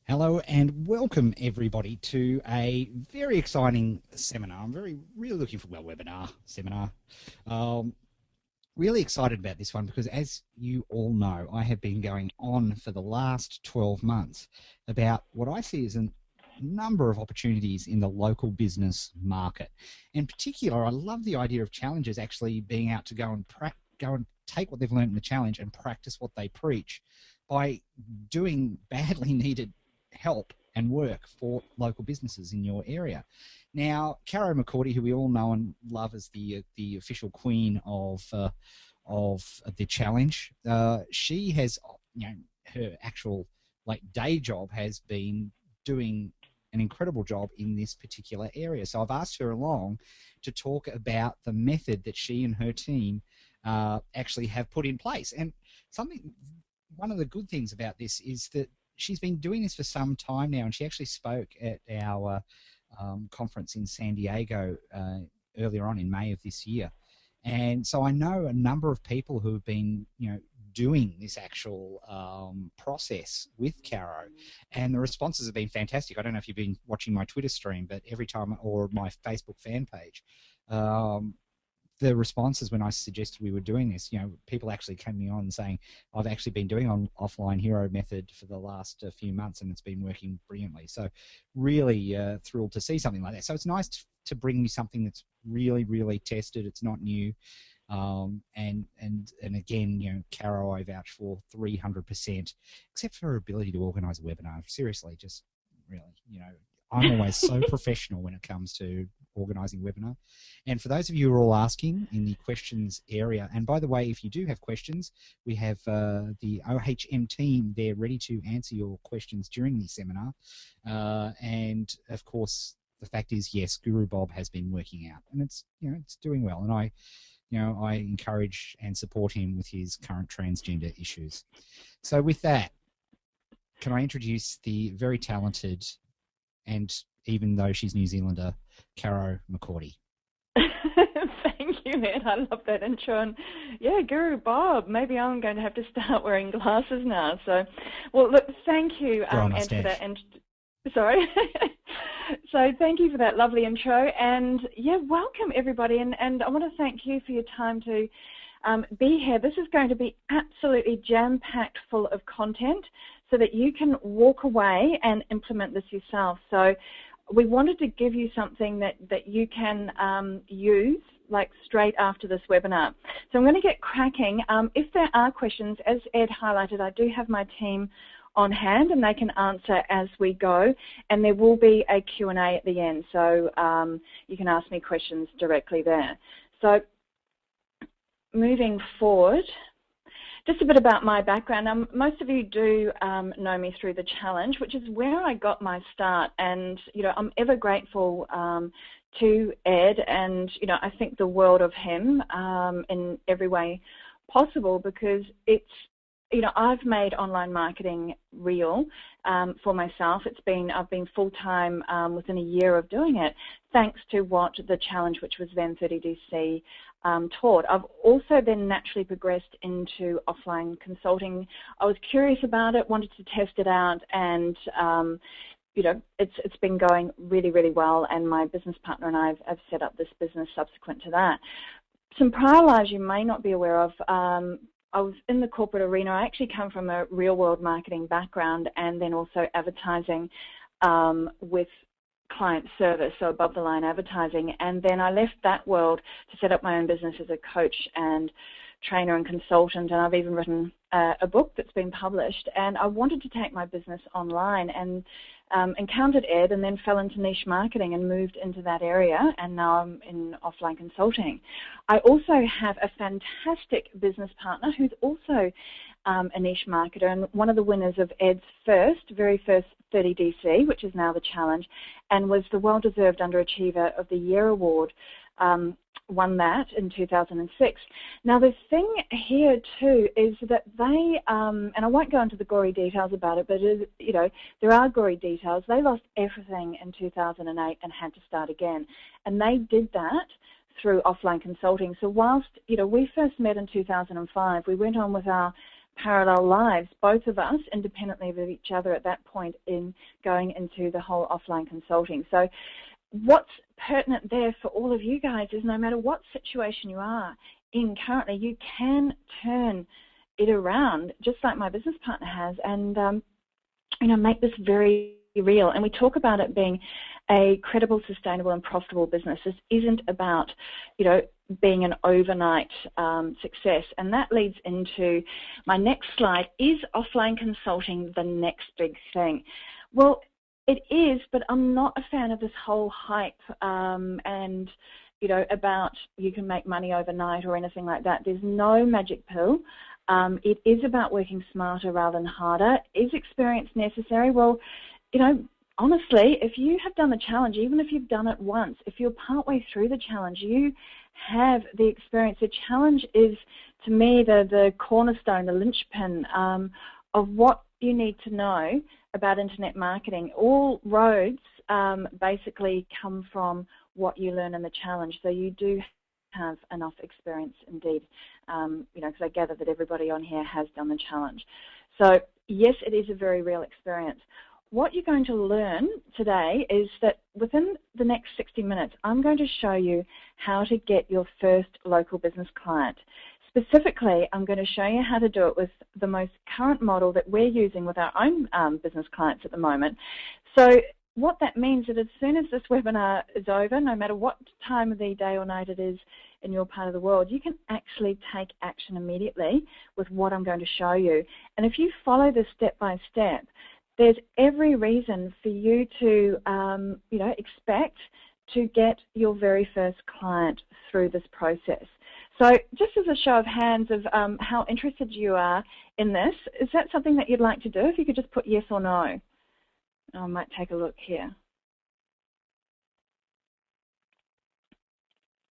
Hello and welcome everybody to a very exciting seminar. I'm really looking for, webinar, seminar. Really excited about this one because, as you all know, I have been going on for the last 12 months about what I see as a number of opportunities in the local business market. In particular, I love the idea of challengers actually being out to go and take what they've learned in the challenge and practice what they preach by doing badly needed help and work for local businesses in your area. Now, Caro McCourty, who we all know and love as the official queen of the challenge, she has, her actual day job has been doing an incredible job in this particular area. So I've asked her along to talk about the method that she and her team actually have put in place. And one of the good things about this is that she's been doing this for some time now, and she actually spoke at our conference in San Diego earlier on in May of this year. And so I know a number of people who have been, doing this actual process with Caro, and the responses have been fantastic. I don't know if you've been watching my Twitter stream, but every time, or my Facebook fan page, the responses when I suggested we were doing this, people actually came me on saying, I've actually been doing on offline hero method for the last few months and it's been working brilliantly. So really thrilled to see something like that. So it's nice to bring you something that's really tested. It's not new. And again, Caro, I vouch for 300%, except for her ability to organise a webinar. Seriously, just really, I'm always so professional when it comes to organising a webinar. And for those of you who are all asking in the questions area, and by the way, if you do have questions, we have the OHM team there ready to answer your questions during the seminar. And of course, the fact is, yes, Guru Bob has been working out, and it's it's doing well. And I encourage and support him with his current transgender issues. So with that, can I introduce the very talented, and even though she's New Zealander, Caro McCourty. Thank you, Ed. I love that intro. And yeah, Guru Bob, maybe I'm going to have to start wearing glasses now. So, well, look, thank you, Ed, for that. Sorry. So thank you for that lovely intro. And yeah, welcome everybody. And I want to thank you for your time to be here. This is going to be absolutely jam-packed full of content so that you can walk away and implement this yourself. So we wanted to give you something that you can use straight after this webinar. So I'm going to get cracking. If there are questions, as Ed highlighted, I do have my team on hand and they can answer as we go, and there will be a Q&A at the end, so you can ask me questions directly there. So moving forward, just a bit about my background. Most of you do know me through the challenge, which is where I got my start, and I'm ever grateful to Ed, and I think the world of him in every way possible, because it's I've made online marketing real for myself. I've been full-time within a year of doing it, thanks to what the challenge, which was then 30DC, taught. I've also then naturally progressed into offline consulting. I was curious about it, wanted to test it out, and it's been going really well, and my business partner and I have set up this business subsequent to that. Some prior lives you may not be aware of. I was in the corporate arena. I actually come from a real-world marketing background and then also advertising with client service, so above-the-line advertising. And then I left that world to set up my own business as a coach and trainer and consultant, and I've even written a book that's been published. And I wanted to take my business online, and encountered Ed, and then fell into niche marketing and moved into that area, and now I'm in offline consulting. I also have a fantastic business partner who's also a niche marketer, and one of the winners of Ed's very first 30DC, which is now the challenge, and was the well-deserved Underachiever of the Year award. Won that in 2006. Now the thing here too is that they, and I won't go into the gory details about it, but there are gory details. They lost everything in 2008 and had to start again, and they did that through offline consulting. So whilst we first met in 2005, we went on with our parallel lives, both of us, independently of each other at that point in going into the whole offline consulting. So what's pertinent there for all of you guys is no matter what situation you are in currently, you can turn it around, just like my business partner has, and make this very real. And we talk about it being a credible, sustainable, and profitable business. This isn't about, being an overnight success. And that leads into my next slide. Is offline consulting the next big thing? Well, it is, but I'm not a fan of this whole hype and about you can make money overnight or anything like that. There's no magic pill. It is about working smarter rather than harder. Is experience necessary? Well, honestly, if you have done the challenge, even if you've done it once, if you're partway through the challenge, you have the experience. The challenge is, to me, the cornerstone, the linchpin of what you need to know about internet marketing. All roads basically come from what you learn in the challenge. So you do have enough experience indeed, because I gather that everybody on here has done the challenge. So yes, it is a very real experience. What you're going to learn today is that within the next 60 minutes, I'm going to show you how to get your first local business client. Specifically, I'm going to show you how to do it with the most current model that we're using with our own business clients at the moment. So what that means is that as soon as this webinar is over, no matter what time of the day or night it is in your part of the world, you can actually take action immediately with what I'm going to show you. And if you follow this step by step, there's every reason for you to, expect to get your very first client through this process. So just as a show of hands of how interested you are in this, is that something that you'd like to do? If you could just put yes or no. I might take a look here.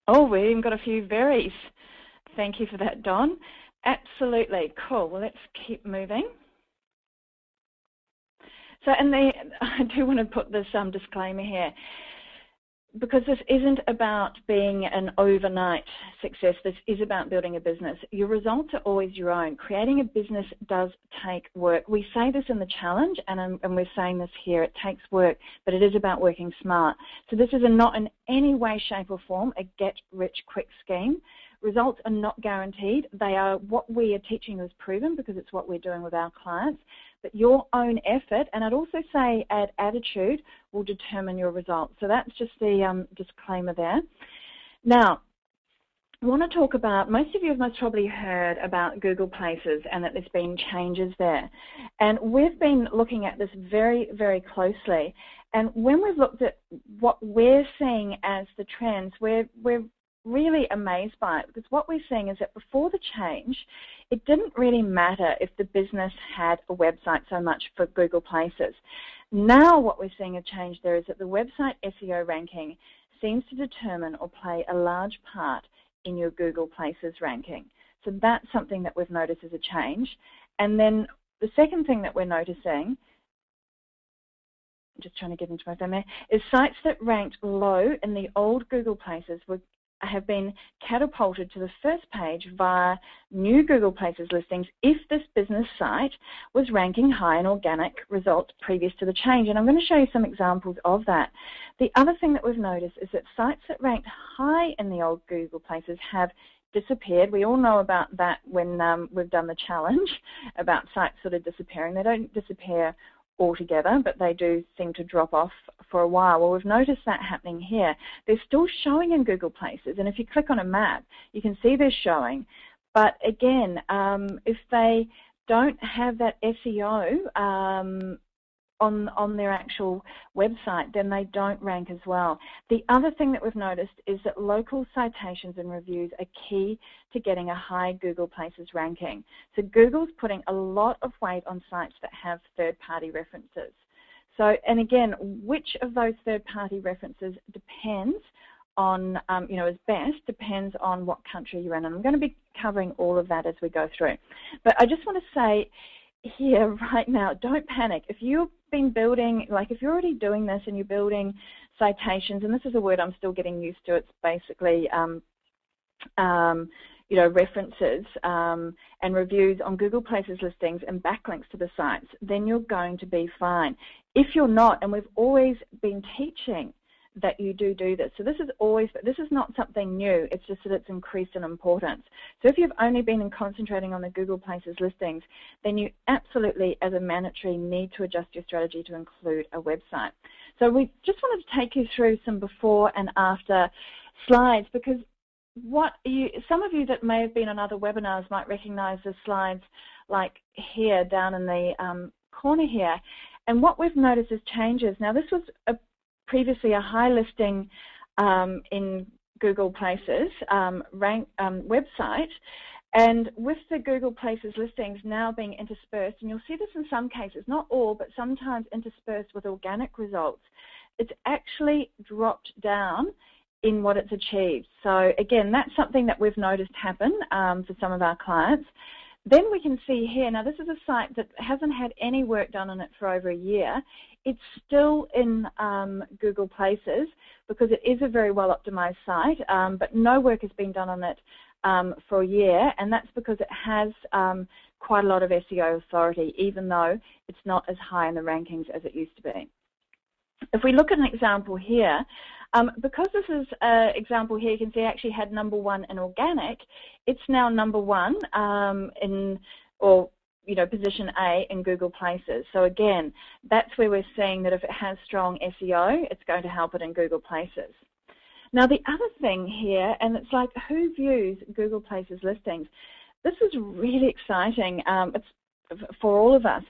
Oh, we even got a few veries. Thank you for that, Don. Absolutely. Cool. Well, let's keep moving. So, I do want to put this disclaimer here, because this isn't about being an overnight success. This is about building a business. Your results are always your own. Creating a business does take work. We say this in the challenge, and we're saying this here. It takes work, but it is about working smart. So this is not in any way, shape, or form a get-rich-quick scheme. Results are not guaranteed. They are what we are teaching you is proven, because it's what we're doing with our clients. But your own effort, and I'd also say attitude, will determine your results. So that's just the disclaimer there. Now, I want to talk about, most of you have most probably heard about Google Places and that there's been changes there. And we've been looking at this very, very closely. And when we've looked at what we're seeing as the trends, we're really amazed by it, because what we're seeing is that before the change, it didn't really matter if the business had a website so much for Google Places. Now what we're seeing a change there is that the website SEO ranking seems to determine or play a large part in your Google Places ranking. So that's something that we've noticed as a change. And then the second thing that we're noticing, just trying to get into my phone there, is sites that ranked low in the old Google Places have been catapulted to the first page via new Google Places listings if this business site was ranking high in organic results previous to the change. And I'm going to show you some examples of that. The other thing that we've noticed is that sites that ranked high in the old Google Places have disappeared. We all know about that when we've done the challenge about sites sort of disappearing. They don't disappear altogether, but they do seem to drop off for a while. Well, we've noticed that happening here. They're still showing in Google Places, and if you click on a map, you can see they're showing. But again, if they don't have that SEO on their actual website, then they don't rank as well. The other thing that we've noticed is that local citations and reviews are key to getting a high Google Places ranking. So Google's putting a lot of weight on sites that have third-party references. So, and again, which of those third-party references depends on, is best, depends on what country you're in. And I'm going to be covering all of that as we go through. But I just want to say here right now, don't panic. If you've been building, like if you're already doing this and you're building citations, and this is a word I'm still getting used to, it's basically, references and reviews on Google Places listings and backlinks to the sites, then you're going to be fine. If you're not, and we've always been teaching that you do this. So this is not something new, it's just that it's increased in importance. So if you've only been concentrating on the Google Places listings, then you absolutely, as a mandatory, need to adjust your strategy to include a website. So we just wanted to take you through some before and after slides, because some of you that may have been on other webinars might recognize the slides like here down in the corner here. And what we've noticed is changes. Now this was previously a high listing in Google Places website, and with the Google Places listings now being interspersed, and you'll see this in some cases, not all, but sometimes interspersed with organic results, it's actually dropped down in what it's achieved. So again, that's something that we've noticed happen for some of our clients. Then we can see here, now this is a site that hasn't had any work done on it for over a year. It's still in Google Places because it is a very well optimized site, but no work has been done on it for a year, and that's because it has quite a lot of SEO authority, even though it's not as high in the rankings as it used to be. If we look at an example here, because this is an example here, you can see I actually had #1 in organic. It's now #1 position A in Google Places. So again, that's where we're seeing that if it has strong SEO, it's going to help it in Google Places. Now the other thing here, and it's like, who views Google Places listings? This is really exciting for all of us.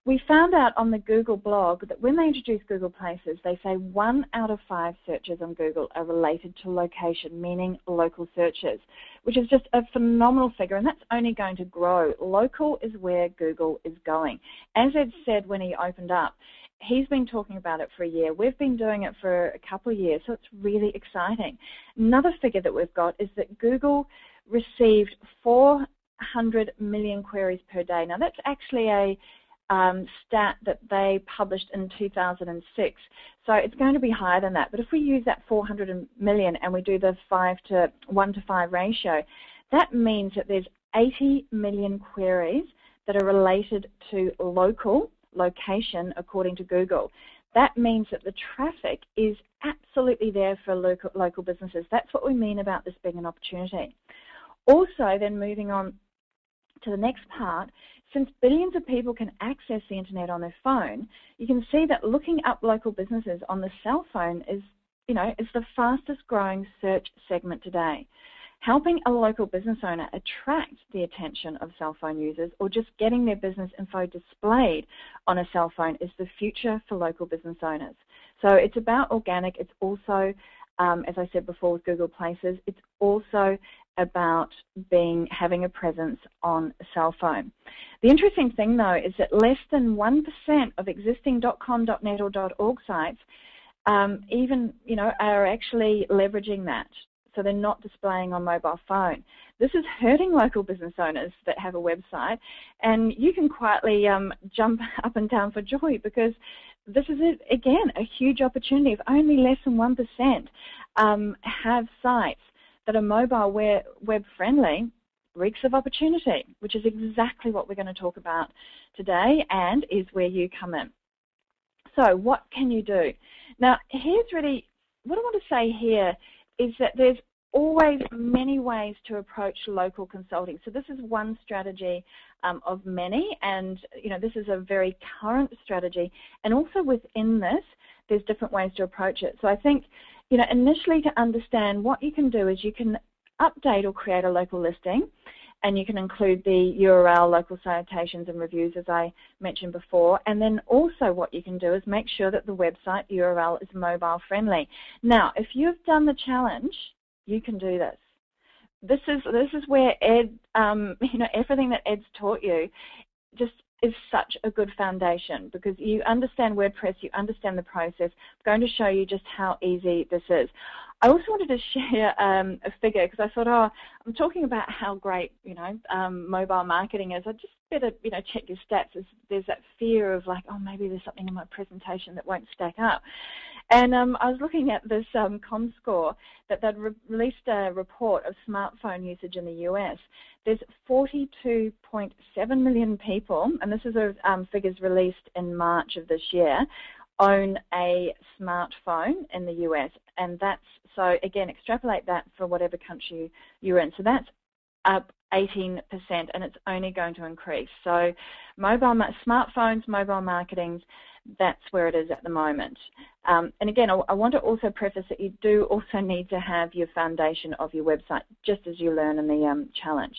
We found out on the Google blog that when they introduced Google Places, they say 1 out of 5 searches on Google are related to location, meaning local searches, which is just a phenomenal figure, and that's only going to grow. Local is where Google is going. As Ed said when he opened up, he's been talking about it for a year. We've been doing it for a couple of years, so it's really exciting. Another figure that we've got is that Google received 400 million queries per day. Now that's actually a stat that they published in 2006. So it's going to be higher than that. But if we use that 400 million and we do the 1 to 5 ratio, that means that there's 80 million queries that are related to location according to Google. That means that the traffic is absolutely there for local businesses. That's what we mean about this being an opportunity. Also, then moving on to the next part, since billions of people can access the internet on their phone, you can see that looking up local businesses on the cell phone is the fastest growing search segment today. Helping a local business owner attract the attention of cell phone users, or just getting their business info displayed on a cell phone, is the future for local business owners. So it's about organic. It's also, as I said before with Google Places, it's also about having a presence on a cell phone. The interesting thing, though, is that less than 1% of existing .com, .net, or .org sites are actually leveraging that. So they're not displaying on mobile phone. This is hurting local business owners that have a website, and you can quietly jump up and down for joy, because this is, again, a huge opportunity. If only less than 1% have sites that are mobile web friendly, reeks of opportunity, which is exactly what we're going to talk about today, and is where you come in. So what can you do? Now, here's really, what I want to say here is that there's always many ways to approach local consulting. So this is one strategy of many, and this is a very current strategy. And also within this, there's different ways to approach it. So I think, initially, to understand what you can do is you can update or create a local listing, and you can include the URL, local citations and reviews, as I mentioned before. And then also what you can do is make sure that the website URL is mobile friendly. Now, if you've done the challenge, you can do this. This is where Ed, everything that Ed's taught you just is such a good foundation, because you understand WordPress, you understand the process. I'm going to show you just how easy this is. I also wanted to share a figure, because I thought, I'm talking about how great, mobile marketing is. I just better, check your stats. There's that fear of like, maybe there's something in my presentation that won't stack up. And I was looking at this ComScore that they'd released a report of smartphone usage in the US. There's 42.7 million people, and this is figures released in March of this year, own a smartphone in the US. And that's, so again, extrapolate that for whatever country you're in. So that's up 18%, and it's only going to increase. So smartphones, mobile marketing, that's where it is at the moment. And again, I want to also preface that you do also need to have your foundation of your website, just as you learn in the challenge.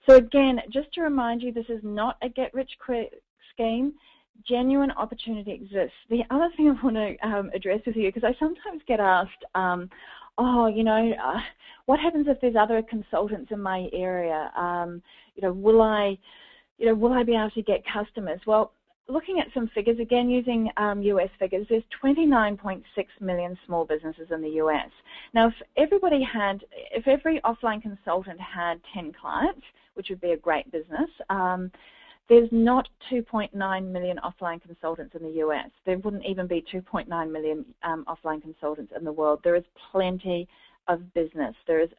So again, just to remind you, this is not a get-rich-quick scheme. Genuine opportunity exists. The other thing I want to address with you, because I sometimes get asked, what happens if there's other consultants in my area? Will I be able to get customers? Well, looking at some figures, again using US figures, there's 29.6 million small businesses in the US. Now, if every offline consultant had 10 clients, which would be a great business, there's not 2.9 million offline consultants in the US. There wouldn't even be 2.9 million offline consultants in the world. There is plenty of business. There is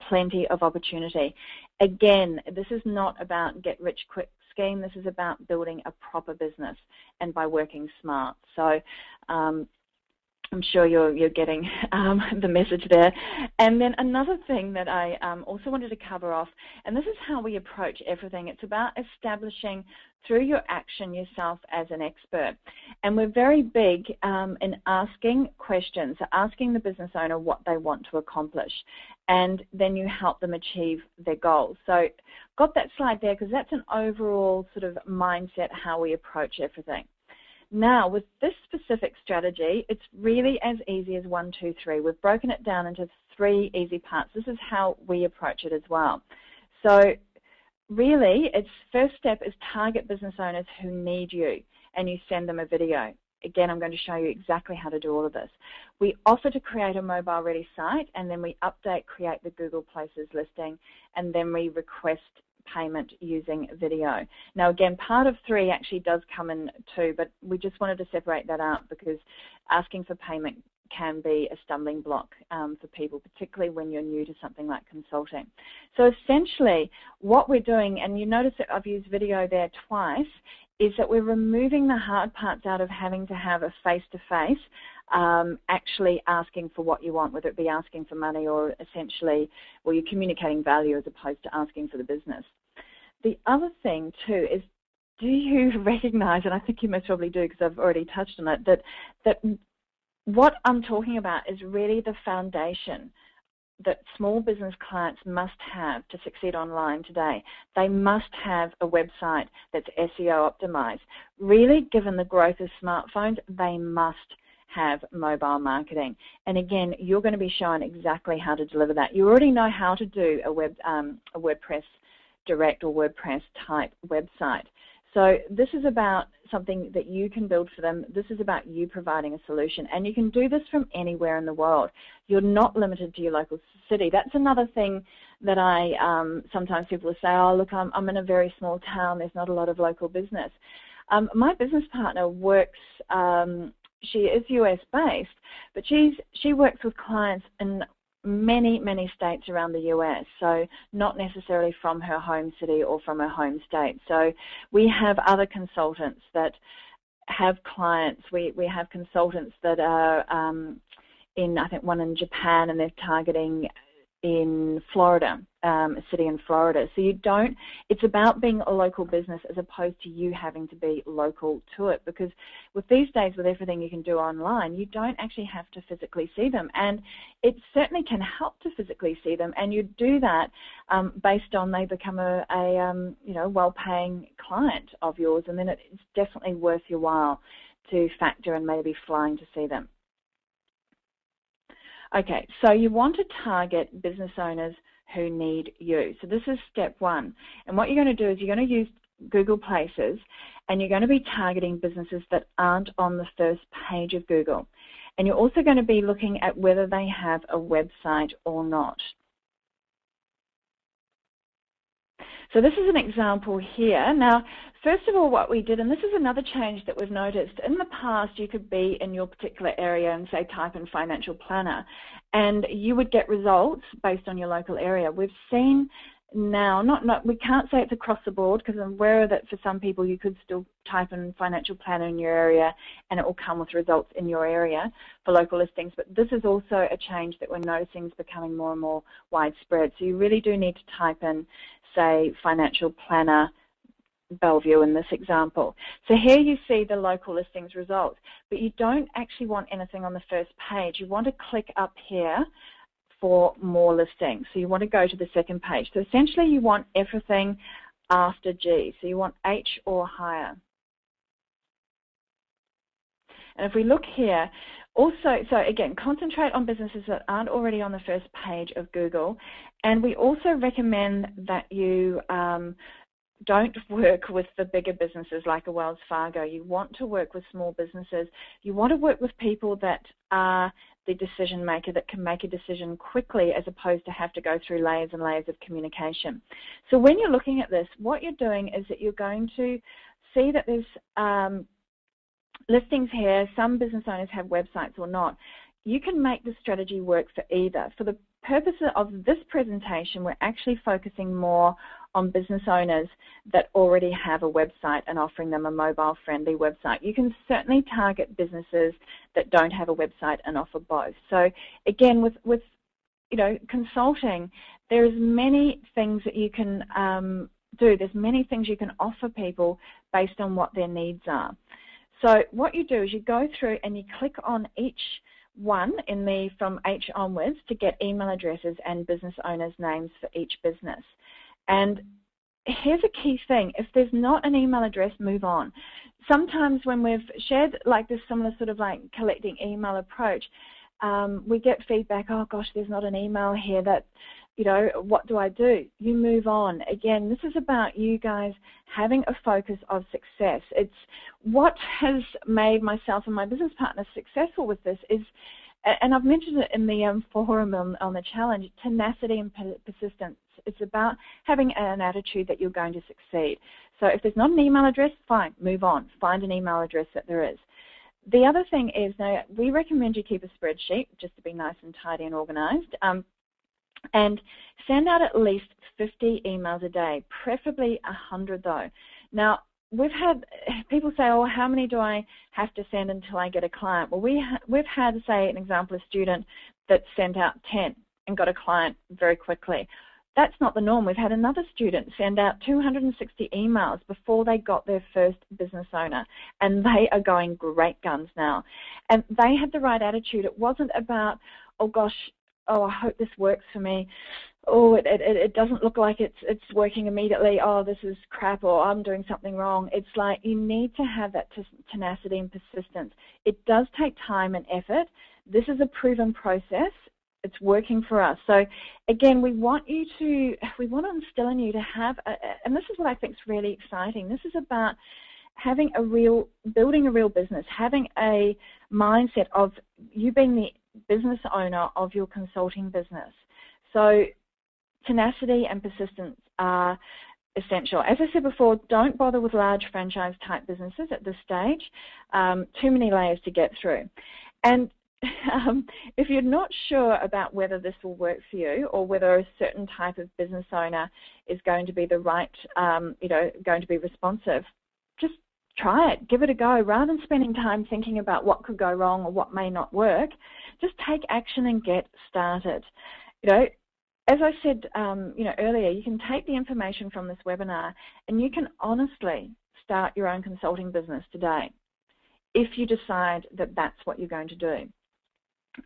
plenty of opportunity. Again, this is not about get-rich-quick scheme. This is about building a proper business and by working smart. So I'm sure you're getting the message there. And then another thing that I also wanted to cover off, and this is how we approach everything. It's about establishing through your action yourself as an expert. And we're very big in asking questions, asking the business owner what they want to accomplish, and then you help them achieve their goals. So got that slide there because that's an overall sort of mindset, how we approach everything. Now, with this specific strategy, it's really as easy as 1, 2, 3. We've broken it down into 3 easy parts. This is how we approach it as well. So really, its first step is target business owners who need you, and you send them a video. Again, I'm going to show you exactly how to do all of this. We offer to create a mobile-ready site, and then we create the Google Places listing, and then we request payment using video. Now again, part of 3 actually does come in 2, but we just wanted to separate that out because asking for payment can be a stumbling block for people, particularly when you're new to something like consulting. So essentially what we're doing, and you notice that I've used video there twice, is that we're removing the hard parts out of having to have a face-to-face actually asking for what you want, whether it be asking for money or essentially, well, you're communicating value as opposed to asking for the business. The other thing too is, do you recognize, and I think you most probably do because I've already touched on it, that what I'm talking about is really the foundation that small business clients must have to succeed online today. They must have a website that's SEO optimized. Really, given the growth of smartphones, they must have mobile marketing. And again, you're going to be shown exactly how to deliver that. You already know how to do a WordPress direct or WordPress type website. So this is about something that you can build for them. This is about you providing a solution. And you can do this from anywhere in the world. You're not limited to your local city. That's another thing that sometimes people will say, oh, look, I'm in a very small town. There's not a lot of local business. My business partner works, she is US-based, but she works with clients in many, many states around the US, so not necessarily from her home city or from her home state. So we have other consultants that have clients. We have consultants that are I think one in Japan, and they're targeting in Florida, a city in Florida. So it's about being a local business as opposed to you having to be local to it, because with these days, with everything you can do online, you don't actually have to physically see them. And it certainly can help to physically see them, and you do that based on they become a well-paying client of yours, and then it's definitely worth your while to factor in maybe flying to see them. Okay, so you want to target business owners who need you. So this is step 1. And what you're going to do is you're going to use Google Places, and you're going to be targeting businesses that aren't on the first page of Google. And you're also going to be looking at whether they have a website or not. So this is an example here. Now, first of all, what we did, and this is another change that we've noticed, in the past you could be in your particular area and say type in financial planner and you would get results based on your local area. We've seen now, we can't say it's across the board because I'm aware that for some people you could still type in financial planner in your area and it will come with results in your area for local listings, but this is also a change that we're noticing is becoming more and more widespread. So you really do need to type in, say, financial planner Bellevue in this example. So here you see the local listings results, but you don't actually want anything on the first page. You want to click up here for more listings. So you want to go to the second page. So essentially you want everything after G. So you want H or higher. And if we look here, also, so again, concentrate on businesses that aren't already on the first page of Google. And we also recommend that you don't work with the bigger businesses like a Wells Fargo. You want to work with small businesses. You want to work with people that are the decision maker, that can make a decision quickly as opposed to have to go through layers and layers of communication. So when you're looking at this, what you're doing is that you're going to see that there's listings here. Some business owners have websites or not. You can make the strategy work for either. For the purpose of this presentation, we're actually focusing more on business owners that already have a website and offering them a mobile-friendly website. You can certainly target businesses that don't have a website and offer both. So again, with consulting, there's many things that you can do. There's many things you can offer people based on what their needs are. So what you do is you go through and you click on each one from H onwards to get email addresses and business owners' names for each business. And here's a key thing. If there's not an email address, move on. Sometimes when we've shared like this similar sort of like collecting email approach, we get feedback, oh gosh, there's not an email here, that, what do I do? You move on. Again, this is about you guys having a focus of success. It's what has made myself and my business partners successful with this is, and I've mentioned it in the forum on the challenge, tenacity and persistence. It's about having an attitude that you're going to succeed. So if there's not an email address, fine, move on. Find an email address that there is. The other thing is, now we recommend you keep a spreadsheet just to be nice and tidy and organized, and send out at least 50 emails a day, preferably 100 though. Now, we've had people say, oh, how many do I have to send until I get a client? Well, we've had, say, an example, a student that sent out 10 and got a client very quickly. That's not the norm. We've had another student send out 260 emails before they got their first business owner, and they are going great guns now. And they had the right attitude. It wasn't about, oh gosh, oh, I hope this works for me. Oh, it doesn't look like it's working immediately. Oh, this is crap, or I'm doing something wrong. It's like you need to have that tenacity and persistence. It does take time and effort. This is a proven process. It's working for us. So again, we want to instill in you to have, and this is what I think is really exciting. This is about building a real business, having a mindset of you being the business owner of your consulting business. So tenacity and persistence are essential. As I said before, don't bother with large franchise type businesses at this stage. Too many layers to get through. And if you're not sure about whether this will work for you or whether a certain type of business owner is going to be the right, going to be responsive, just try it, give it a go. Rather than spending time thinking about what could go wrong or what may not work, just take action and get started. As I said, earlier, you can take the information from this webinar and you can honestly start your own consulting business today if you decide that that's what you're going to do.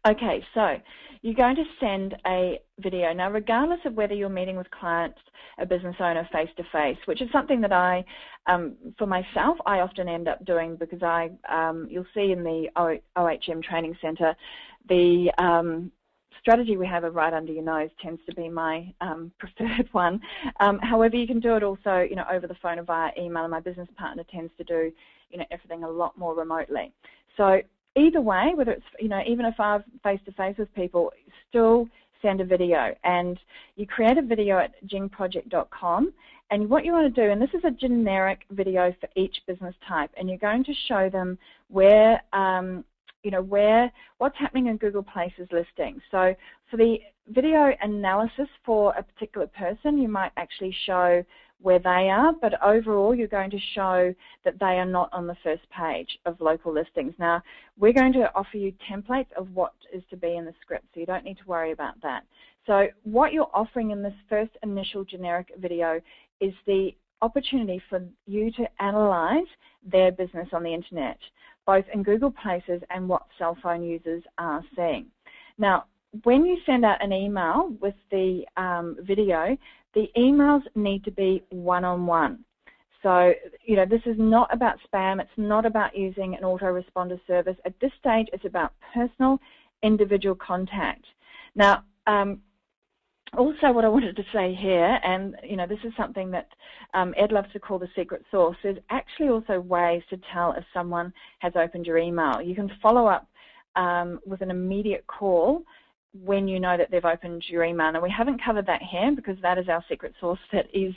Okay, so you're going to send a video. Now, regardless of whether you're meeting with clients, a business owner face-to-face, which is something that for myself, I often end up doing because you'll see in the OHM Training Centre, the strategy we have of right under your nose tends to be my preferred one. However, you can do it also, over the phone or via email, and my business partner tends to do, everything a lot more remotely. So either way, whether it's, even if I'm face-to-face with people, still send a video. And you create a video at jingproject.com And what you want to do, and this is a generic video for each business type, and you're going to show them where, what's happening in Google Places listings. So for the video analysis for a particular person, you might actually show where they are, but overall you're going to show that they are not on the first page of local listings. Now, we're going to offer you templates of what is to be in the script, so you don't need to worry about that. So what you're offering in this first initial generic video is the opportunity for you to analyze their business on the internet, both in Google Places and what cell phone users are seeing. Now, when you send out an email with the video, the emails need to be one-on-one. So, this is not about spam. It's not about using an autoresponder service. At this stage, it's about personal, individual contact. Now, also what I wanted to say here, and, this is something that Ed loves to call the secret sauce, there's actually also ways to tell if someone has opened your email. You can follow up with an immediate call when you know that they've opened your email. Now, we haven't covered that here because that is our secret sauce that is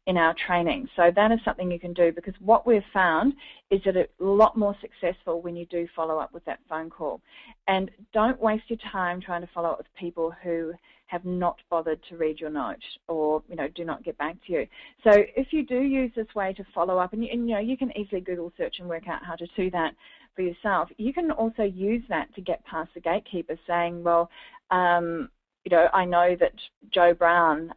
in our training. So that is something you can do, because what we've found is that it's a lot more successful when you do follow up with that phone call. And don't waste your time trying to follow up with people who have not bothered to read your note or, do not get back to you. So if you do use this way to follow up, and you can easily Google search and work out how to do that for yourself, you can also use that to get past the gatekeeper, saying, well, I know that Joe Brown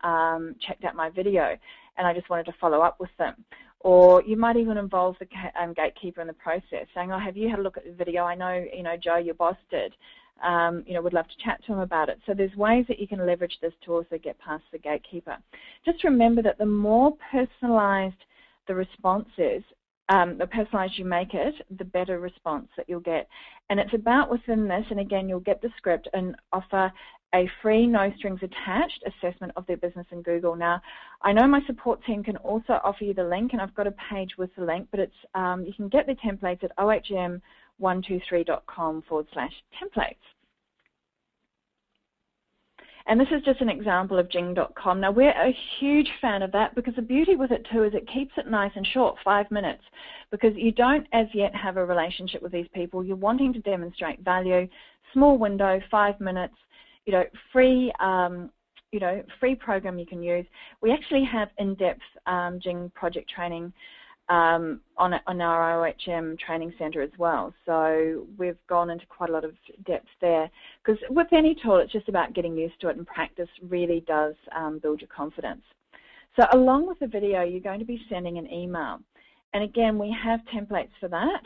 checked out my video and I just wanted to follow up with them. Or you might even involve the gatekeeper in the process, saying, oh, have you had a look at the video? I know, Joe, your boss did. Would love to chat to him about it. So there's ways that you can leverage this to also get past the gatekeeper. Just remember that the more personalized the response is, the personalized you make it, the better response that you'll get. And it's about within this, and again, you'll get the script and offer a free, no strings attached assessment of their business in Google. Now, I know my support team can also offer you the link, and I've got a page with the link, but it's you can get the templates at ohm123.com/templates. And this is just an example of jing.com. Now, we're a huge fan of that, because the beauty with it too is it keeps it nice and short, 5 minutes, because you don't as yet have a relationship with these people. You're wanting to demonstrate value, small window, 5 minutes, free, free program you can use. We actually have in-depth Jing project training on our OHM training center as well. So we've gone into quite a lot of depth there, because with any tool, it's just about getting used to it, and practice really does build your confidence. So along with the video, you're going to be sending an email. And again, we have templates for that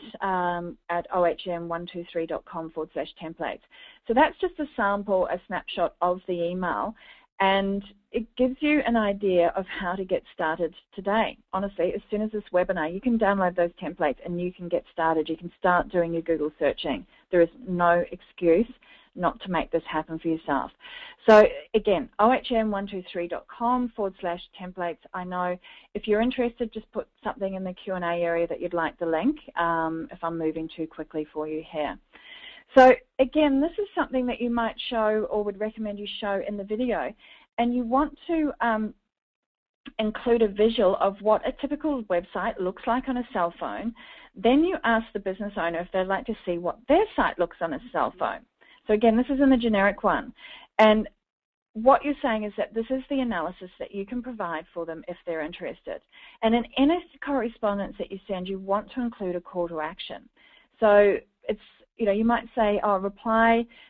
at ohm123.com/templates. So that's just a sample, a snapshot of the email. And it gives you an idea of how to get started today. Honestly, as soon as this webinar, you can download those templates and you can get started. You can start doing your Google searching. There is no excuse not to make this happen for yourself. So again, ohm123.com/templates. I know if you're interested, just put something in the Q&A area that you'd like the link if I'm moving too quickly for you here. So again, this is something that you might show, or would recommend you show in the video, and you want to include a visual of what a typical website looks like on a cell phone. Then you ask the business owner if they'd like to see what their site looks on a cell phone. So again, this is in the generic one. And what you're saying is that this is the analysis that you can provide for them if they're interested. And in any correspondence that you send, you want to include a call to action. So it's, you might say, oh,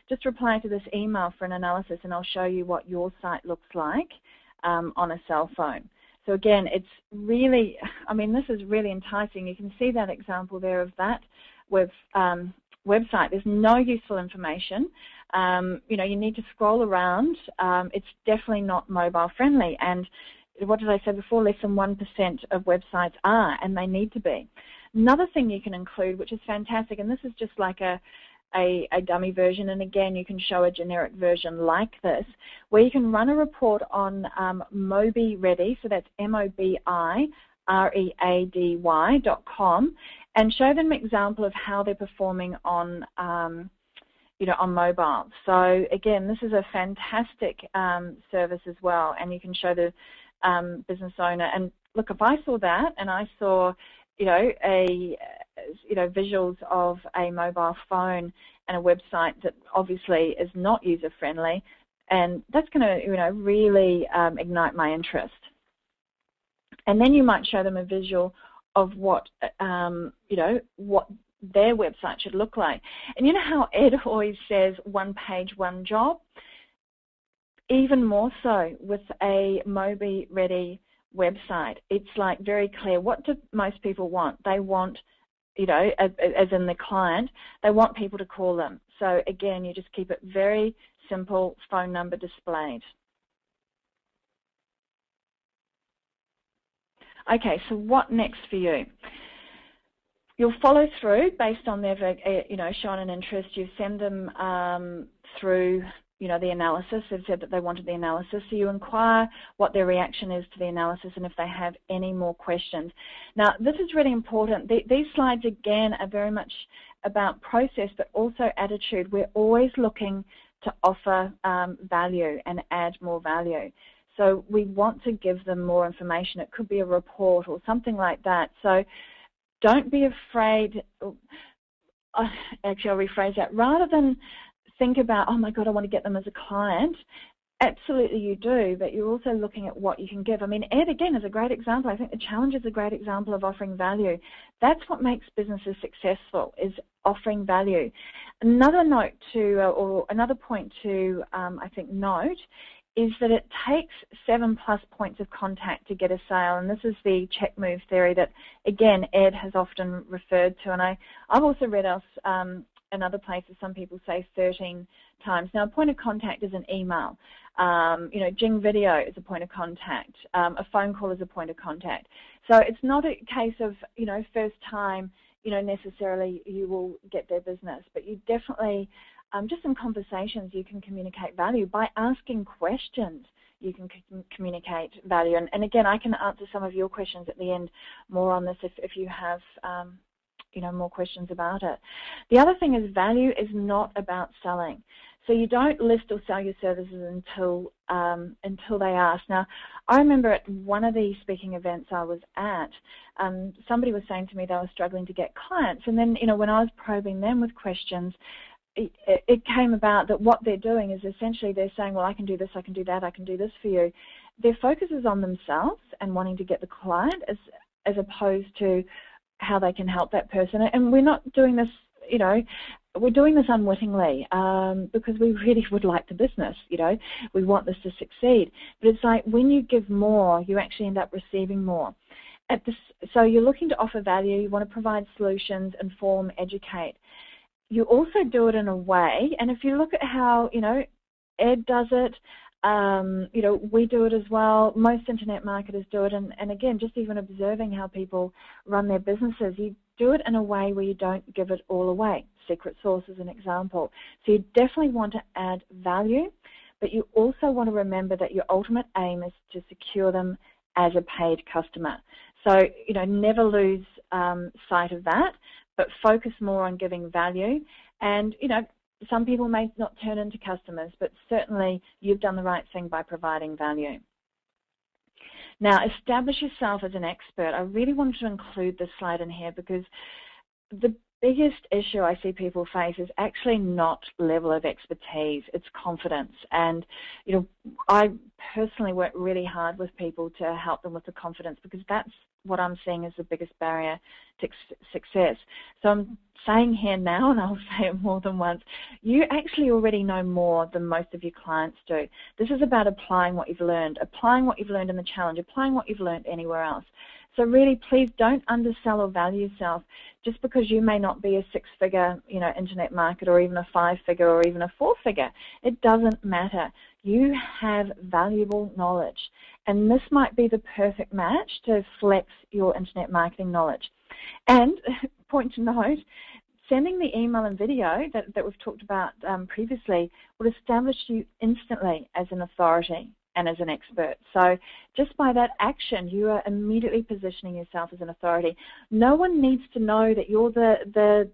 just reply to this email for an analysis, and I'll show you what your site looks like on a cell phone. So again, it's really, this is really enticing. You can see that example there of that website. There's no useful information. You need to scroll around. It's definitely not mobile friendly. And what did I say before? Less than 1% of websites are, and they need to be. Another thing you can include, which is fantastic, and this is just like a dummy version, and again, you can show a generic version like this, where you can run a report on MobiReady, so that's MobiReady.com, and show them an example of how they're performing on on mobile. So again, this is a fantastic service as well, and you can show the business owner. And look, if I saw that and I saw, visuals of a mobile phone and a website that obviously is not user-friendly, and that's going to, really ignite my interest. And then you might show them a visual of what, what their website should look like. And you know how Ed always says, one page, one job? Even more so with a Mobi-ready website. It's like very clear. What do most people want? They want, as in the client, they want people to call them. So again, you just keep it very simple, phone number displayed. Okay, so what next for you? You'll follow through based on their, shown an interest. You send them through, the analysis. They've said that they wanted the analysis. So you inquire what their reaction is to the analysis and if they have any more questions. Now, this is really important. These slides, again, are very much about process, but also attitude. We're always looking to offer value and add more value. So we want to give them more information. It could be a report or something like that. So don't be afraid. Actually, I'll rephrase that. Rather than think about, oh my God, I want to get them as a client, absolutely you do, but you're also looking at what you can give. I mean, Ed, again, is a great example. I think the challenge is a great example of offering value. That's what makes businesses successful, is offering value. Another note to, or another point to, I think, note, is that it takes 7+ points of contact to get a sale, and this is the check move theory that, again, Ed has often referred to, and I've also read else in other places, some people say 13 times. Now, a point of contact is an email. Jing video is a point of contact. A phone call is a point of contact. So it's not a case of, first time, necessarily you will get their business, but you definitely, just in conversations, you can communicate value. By asking questions, you can communicate value. And again, I can answer some of your questions at the end more on this if you have more questions about it. The other thing is value is not about selling. So you don't list or sell your services until they ask. Now, I remember at one of the speaking events I was at, somebody was saying to me they were struggling to get clients. And then, when I was probing them with questions, it came about that what they're doing is essentially they're saying, well, I can do this, I can do that, I can do this for you. Their focus is on themselves and wanting to get the client as opposed to how they can help that person. And we're not doing this, we're doing this unwittingly because we really would like the business, we want this to succeed. But it's like when you give more, you actually end up receiving more. So you're looking to offer value, you want to provide solutions, inform, educate. You also do it in a way, and if you look at how, Ed does it, we do it as well. Most internet marketers do it, and again, just even observing how people run their businesses, you do it in a way where you don't give it all away. Secret sauce is an example. So you definitely want to add value, but you also want to remember that your ultimate aim is to secure them as a paid customer. So, never lose sight of that, but focus more on giving value. And, some people may not turn into customers, but certainly you've done the right thing by providing value. Now, establish yourself as an expert. I really wanted to include this slide in here because the biggest issue I see people face is actually not level of expertise, it's confidence. And, I personally work really hard with people to help them with the confidence because that's what I'm seeing as the biggest barrier to success. So I'm saying here now, and I'll say it more than once, you actually already know more than most of your clients do. This is about applying what you've learned in the challenge, applying what you've learned anywhere else. So really, please don't undersell or value yourself just because you may not be a 6-figure, internet marketer or even a 5-figure or even a 4-figure. It doesn't matter. You have valuable knowledge, and this might be the perfect match to flex your internet marketing knowledge. And point to note, sending the email and video that we've talked about previously will establish you instantly as an authority and as an expert. So just by that action, you are immediately positioning yourself as an authority. No one needs to know that you're the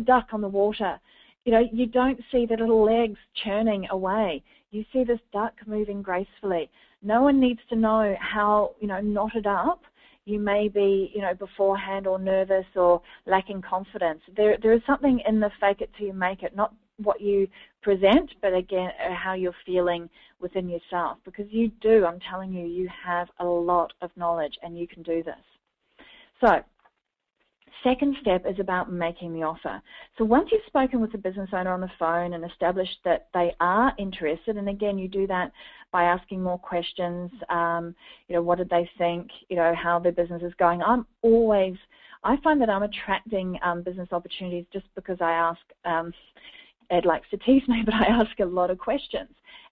duck on the water. You don't see the little legs churning away. you see this duck moving gracefully. No one needs to know how, knotted up you may be, beforehand, or nervous or lacking confidence. There is something in the fake it till you make it, not what you present, but again, how you're feeling within yourself. Because you do, I'm telling you, you have a lot of knowledge and you can do this. So, second step is about making the offer. So once you've spoken with the business owner on the phone and established that they are interested, and again, you do that by asking more questions, what did they think, how their business is going. I find that I'm attracting business opportunities just because I ask, Ed likes to tease me, but I ask a lot of questions.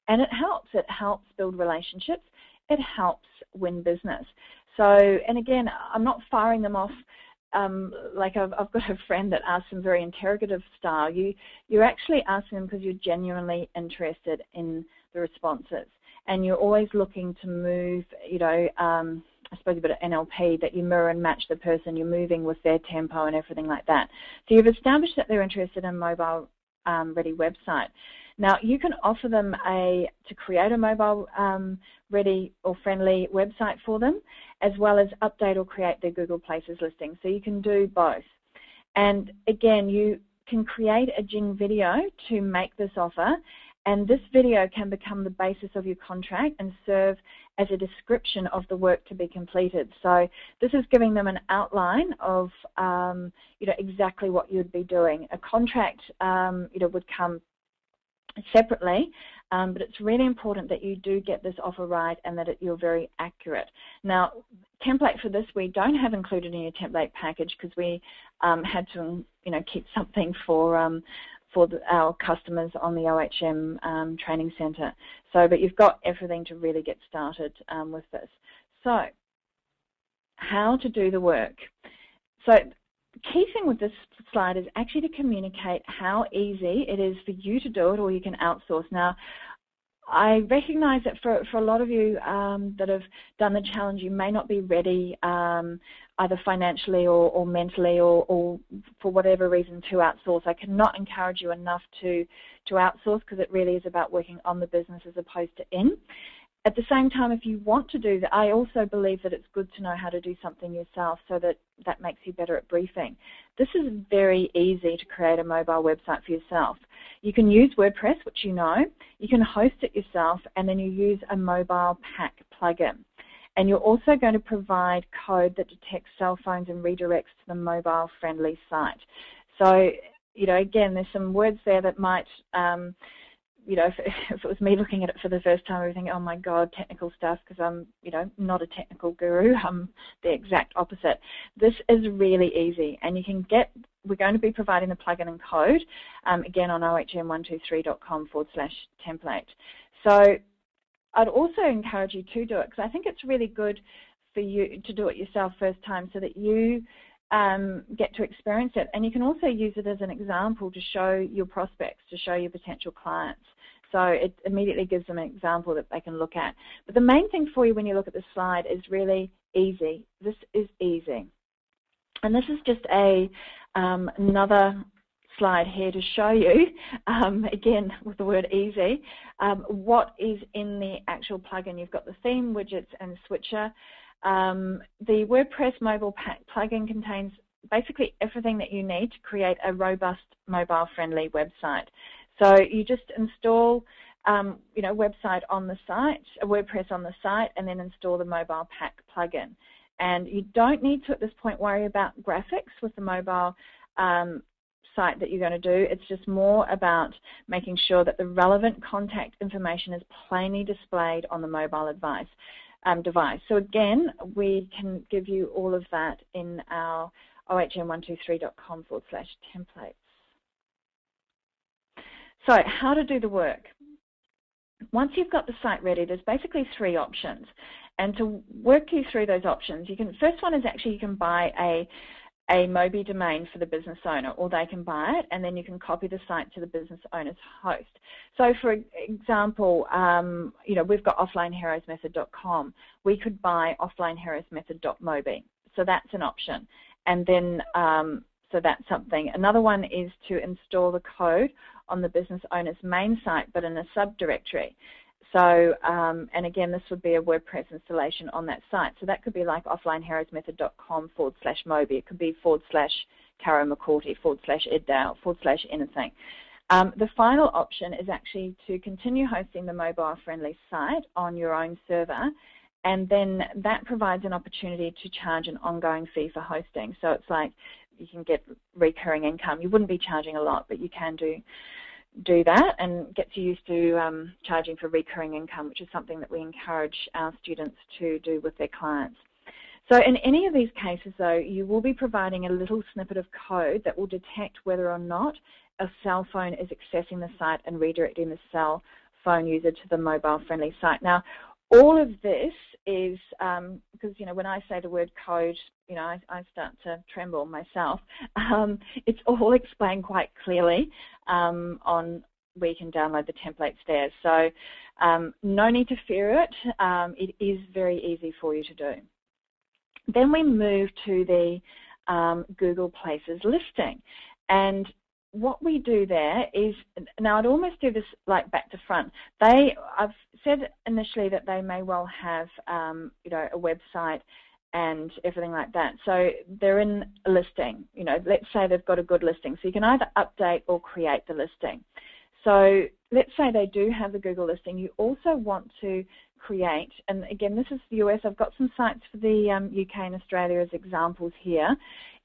And it helps. It helps build relationships. It helps win business. So, and again, I'm not firing them off. Like I've got a friend that asks them very interrogative style. You're actually asking them because you're genuinely interested in the responses, and you're always looking to move, I suppose a bit of NLP, that you mirror and match the person, you're moving with their tempo and everything like that. So you've established that they're interested in a mobile ready website. Now you can offer them to create a mobile ready or friendly website for them, as well as update or create their Google Places listing. So you can do both. And again, you can create a Jing video to make this offer, and this video can become the basis of your contract and serve as a description of the work to be completed. So this is giving them an outline of exactly what you'd be doing. A contract would come separately, but it's really important that you do get this offer right and that you're very accurate. Now, template for this we don't have included in your template package because we had to keep something for our customers on the OHM training centre. So, but you've got everything to really get started with this. So, how to do the work. So, key thing with this slide is actually to communicate how easy it is for you to do it, or you can outsource. Now, I recognise that for a lot of you that have done the challenge, you may not be ready either financially or mentally or for whatever reason to outsource. I cannot encourage you enough to outsource, because it really is about working on the business as opposed to in. At the same time, if you want to do that, I also believe that it's good to know how to do something yourself, so that makes you better at briefing. This is very easy to create a mobile website for yourself. You can use WordPress, which you know. You can host it yourself, and then you use a mobile pack plugin. And you're also going to provide code that detects cell phones and redirects to the mobile-friendly site. So, again, there's some words there that might... if it was me looking at it for the first time, I would think, oh my God, technical stuff, because I'm, not a technical guru. I'm the exact opposite. This is really easy, and you can we're going to be providing the plugin and code, again, on ohm123.com/template. So I'd also encourage you to do it, because I think it's really good for you to do it yourself first time, so that you get to experience it. And you can also use it as an example to show your prospects, to show your potential clients. So it immediately gives them an example that they can look at. But the main thing for you when you look at this slide is really easy. This is easy. And this is just another slide here to show you, again, with the word easy, what is in the actual plugin. You've got the theme, widgets, and switcher. The WordPress mobile pack plugin contains basically everything that you need to create a robust mobile-friendly website. So you just install, website on the site, WordPress on the site, and then install the mobile pack plugin. And you don't need to, at this point, worry about graphics with the mobile site that you're going to do. It's just more about making sure that the relevant contact information is plainly displayed on the mobile device. So again, we can give you all of that in our ohm123.com/templates. So how to do the work. Once you've got the site ready, there's basically 3 options. And to work you through those options, first one is actually you can buy a Mobi domain for the business owner, or they can buy it, and then you can copy the site to the business owner's host. So for example, we've got offlineheroesmethod.com. We could buy offlineheroesmethod.mobi. So that's an option. And then So that's something. Another one is to install the code on the business owner's main site, but in a subdirectory. So, and again, this would be a WordPress installation on that site. So that could be like offlineheroesmethod.com/Moby. It could be /Caro McCourty, /Eddale, /anything. The final option is actually to continue hosting the mobile-friendly site on your own server, and then that provides an opportunity to charge an ongoing fee for hosting. So it's like you can get recurring income. You wouldn't be charging a lot, but you can do that and get you used to charging for recurring income, which is something that we encourage our students to do with their clients. So in any of these cases, though, you will be providing a little snippet of code that will detect whether or not a cell phone is accessing the site and redirecting the cell phone user to the mobile-friendly site. Now, all of this is, because, when I say the word code, I start to tremble myself. It's all explained quite clearly on where you can download the templates there. So no need to fear it. It is very easy for you to do. Then we move to the Google Places listing. And what we do there is, now I'd almost do this like back to front. I've said initially that they may well have, a website and everything like that. So they're in a listing, let's say they've got a good listing. So you can either update or create the listing. So let's say they do have the Google listing. You also want to create, and again, this is the US. I've got some sites for the UK and Australia as examples here,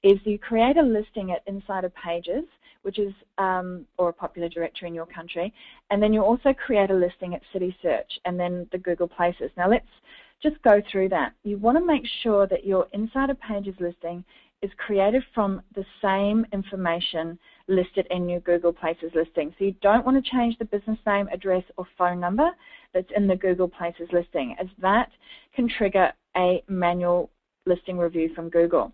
is you create a listing at Insider Pages, which is, or a popular directory in your country, and then you also create a listing at City Search and then the Google Places. Now let's just go through that. You want to make sure that your Insider Pages listing is created from the same information listed in your Google Places listing. So you don't want to change the business name, address, or phone number that's in the Google Places listing, as that can trigger a manual listing review from Google.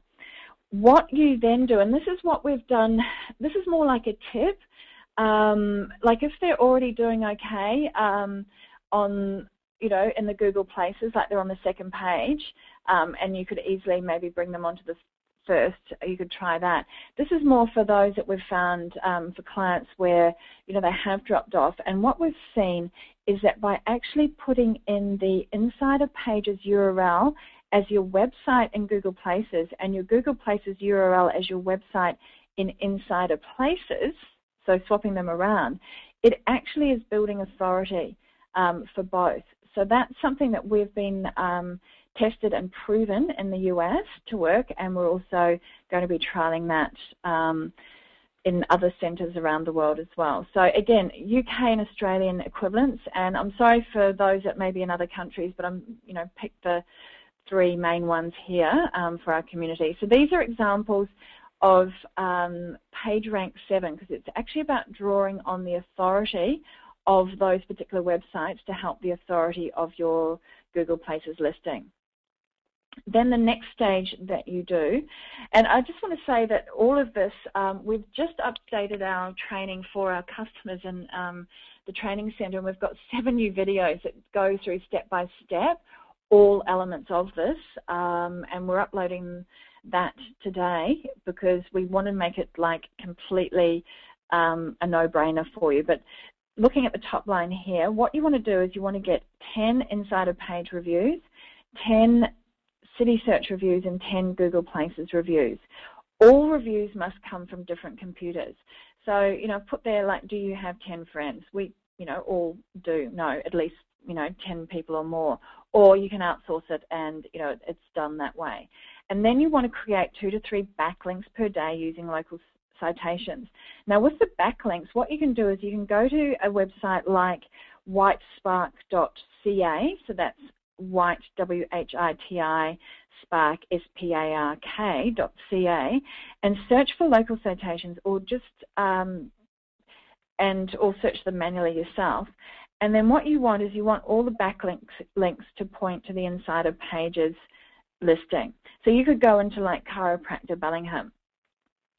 What you then do, and this is what we've done, this is more like a tip, like if they're already doing okay on, in the Google Places, like they're on the second page, and you could easily maybe bring them onto the first, you could try that. This is more for those that we've found for clients where, they have dropped off. And what we've seen is that by actually putting in the Insider Pages URL as your website in Google Places and your Google Places URL as your website in Insider Places, so swapping them around, it actually is building authority for both. So that's something that we've been tested and proven in the US to work, and we're also going to be trialling that in other centres around the world as well. So again, UK and Australian equivalents, and I'm sorry for those that may be in other countries, but I'm, picked the three main ones here for our community. So these are examples of PageRank 7, because it's actually about drawing on the authority of those particular websites to help the authority of your Google Places listing. Then the next stage that you do, and I just want to say that all of this, we've just updated our training for our customers in the training centre, and we've got 7 new videos that go through step by step all elements of this, and we're uploading that today because we want to make it like completely a no-brainer for you. But looking at the top line here, what you want to do is you want to get 10 Insider Page reviews, 10 City Search reviews, and 10 Google Places reviews. All reviews must come from different computers. So, put there like, do you have 10 friends? We, all do know at least, 10 people or more. Or you can outsource it and, it's done that way. And then you want to create 2 to 3 backlinks per day using local citations. Now, with the backlinks, what you can do is you can go to a website like whitespark.ca, so that's White, W-H-I-T-I, Spark, S-P-A-R-K.ca, and search for local citations, or just or search them manually yourself. And then what you want is you want all the backlinks to point to the Insider Pages listing. So you could go into like Chiropractor Bellingham.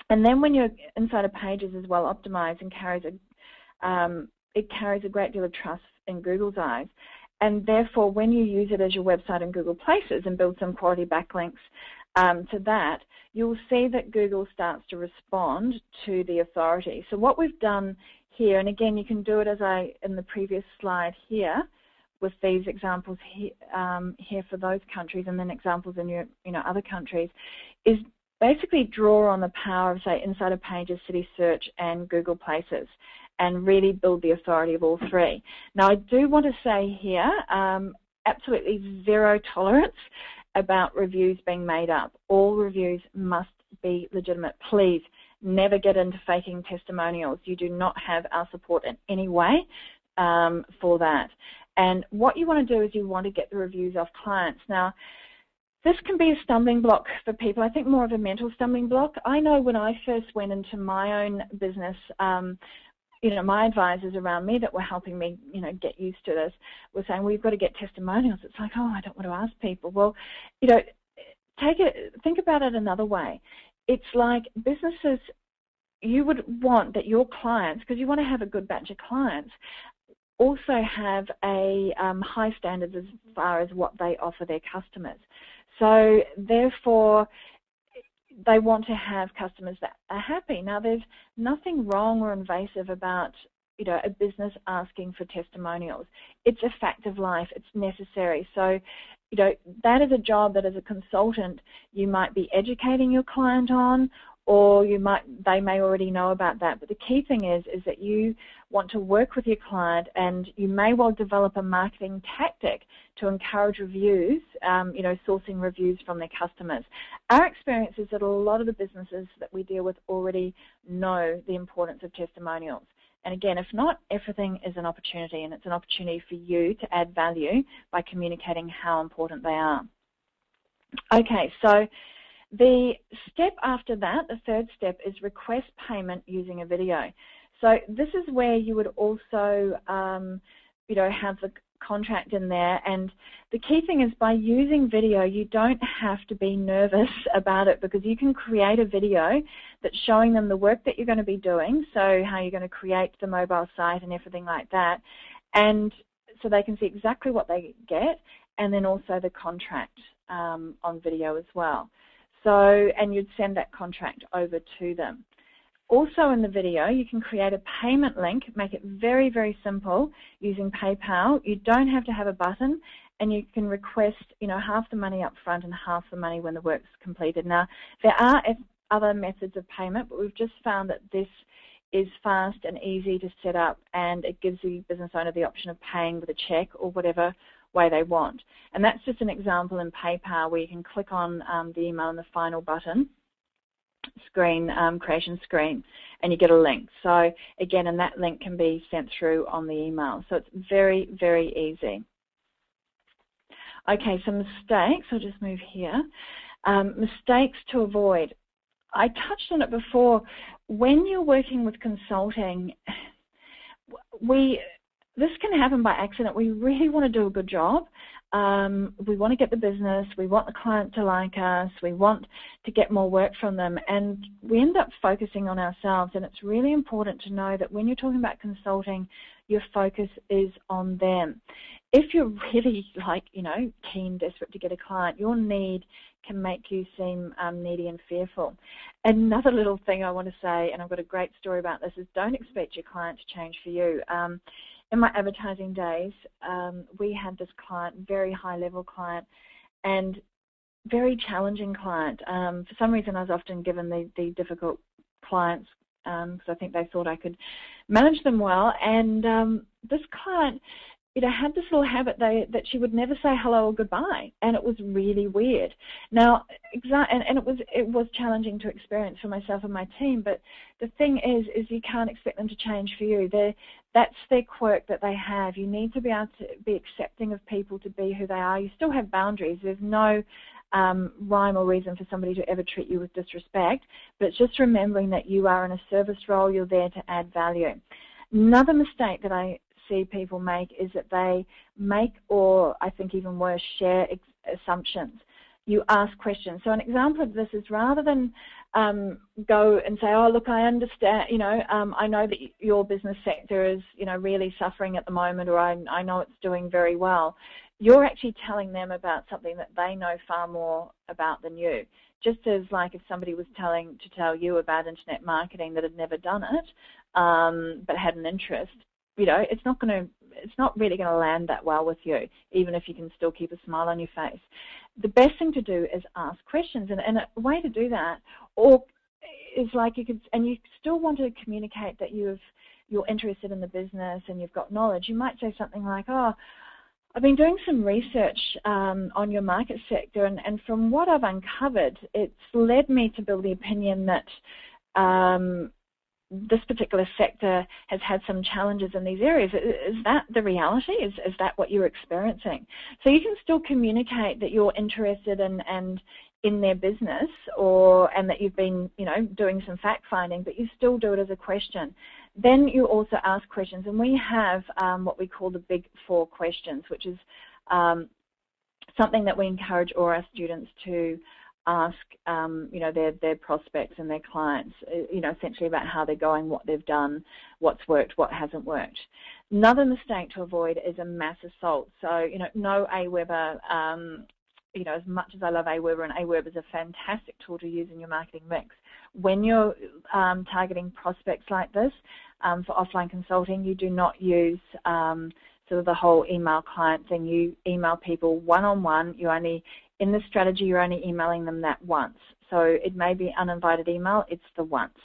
And then when your Insider Pages is well optimized and it carries a great deal of trust in Google's eyes. And therefore, when you use it as your website in Google Places and build some quality backlinks to that, you'll see that Google starts to respond to the authority. So what we've done here, and again, you can do it as in the previous slide here, with these examples here for those countries, and then examples in your other countries, is basically draw on the power of, say, Insider Pages, City Search, and Google Places, and really build the authority of all three. Now, I do want to say here, absolutely zero tolerance about reviews being made up. All reviews must be legitimate. Please never get into faking testimonials. You do not have our support in any way for that. And what you want to do is you want to get the reviews off clients. Now, this can be a stumbling block for people. I think more of a mental stumbling block. I know when I first went into my own business, my advisors around me that were helping me, get used to this were saying, well, you've got to get testimonials. It's like, oh, I don't want to ask people. Well, think about it another way. It's like businesses, you would want that your clients, because you want to have a good batch of clients, also have a high standards as far as what they offer their customers. So therefore, they want to have customers that are happy. Now, there's nothing wrong or invasive about a business asking for testimonials. It's a fact of life. It's necessary. So that is a job that as a consultant you might be educating your client on, or they may already know about that. But the key thing is that you want to work with your client, and you may well develop a marketing tactic to encourage reviews, sourcing reviews from their customers. Our experience is that a lot of the businesses that we deal with already know the importance of testimonials. And again, if not, everything is an opportunity, and it's an opportunity for you to add value by communicating how important they are. Okay, so the step after that, the third step, is request payment using a video. So this is where you would also, have the contract in there. And the key thing is, by using video, you don't have to be nervous about it, because you can create a video that's showing them the work that you're going to be doing, so how you're going to create the mobile site and everything like that, and so they can see exactly what they get, and then also the contract on video as well. So, and you'd send that contract over to them. Also in the video, you can create a payment link, make it very, very simple using PayPal. You don't have to have a button, and you can request, half the money up front and half the money when the work's completed. Now, there are other methods of payment, but we've just found that this is fast and easy to set up, and it gives the business owner the option of paying with a check or whatever way they want. And that's just an example in PayPal where you can click on the email on the final button screen, creation screen, and you get a link. So again, and that link can be sent through on the email. So it's very, very easy. Okay, so mistakes, I'll just move here. Mistakes to avoid. I touched on it before. When you're working with consulting, this can happen by accident. We really want to do a good job. We want to get the business. We want the client to like us. We want to get more work from them. And we end up focusing on ourselves. And it's really important to know that when you're talking about consulting, your focus is on them. If you're really keen, desperate to get a client, your need can make you seem needy and fearful. Another little thing I want to say, and I've got a great story about this, is don't expect your client to change for you. In my advertising days, we had this client, very high-level client, and very challenging client. For some reason, I was often given the difficult clients because I think they thought I could manage them well. And this client, had this little habit that she would never say hello or goodbye, and it was really weird. Now, and it was challenging to experience for myself and my team. But the thing is you can't expect them to change for you. That's their quirk that they have. You need to be able to be accepting of people to be who they are. You still have boundaries. There's no rhyme or reason for somebody to ever treat you with disrespect, but it's just remembering that you are in a service role. You're there to add value. Another mistake that I see people make is that they make, or I think even worse, share assumptions. You ask questions. So an example of this is, rather than go and say, oh, look, I understand, I know that your business sector is, really suffering at the moment, or I know it's doing very well. You're actually telling them about something that they know far more about than you. just as like if somebody was to tell you about internet marketing that had never done it, but had an interest, it's not really going to land that well with you, even if you can still keep a smile on your face. The best thing to do is ask questions, and a way to do that, or is like you still want to communicate that you're interested in the business and you've got knowledge. You might say something like, "Oh, I've been doing some research on your market sector, and from what I've uncovered, it's led me to build the opinion that this particular sector has had some challenges in these areas. Is that the reality? Is that what you're experiencing?" So you can still communicate that you're interested in their business, and that you've been, doing some fact finding, but you still do it as a question. Then you also ask questions, and we have what we call the Big 4 questions, which is something that we encourage all our students to ask, their prospects and their clients, essentially about how they're going, what they've done, what's worked, what hasn't worked. Another mistake to avoid is a mass assault. So, no AWeber. As much as I love AWeber, and AWeber is a fantastic tool to use in your marketing mix, when you're targeting prospects like this for offline consulting, you do not use sort of the whole email client thing. You email people one-on-one. In the strategy, you're only emailing them that once. So it may be uninvited email, it's the once.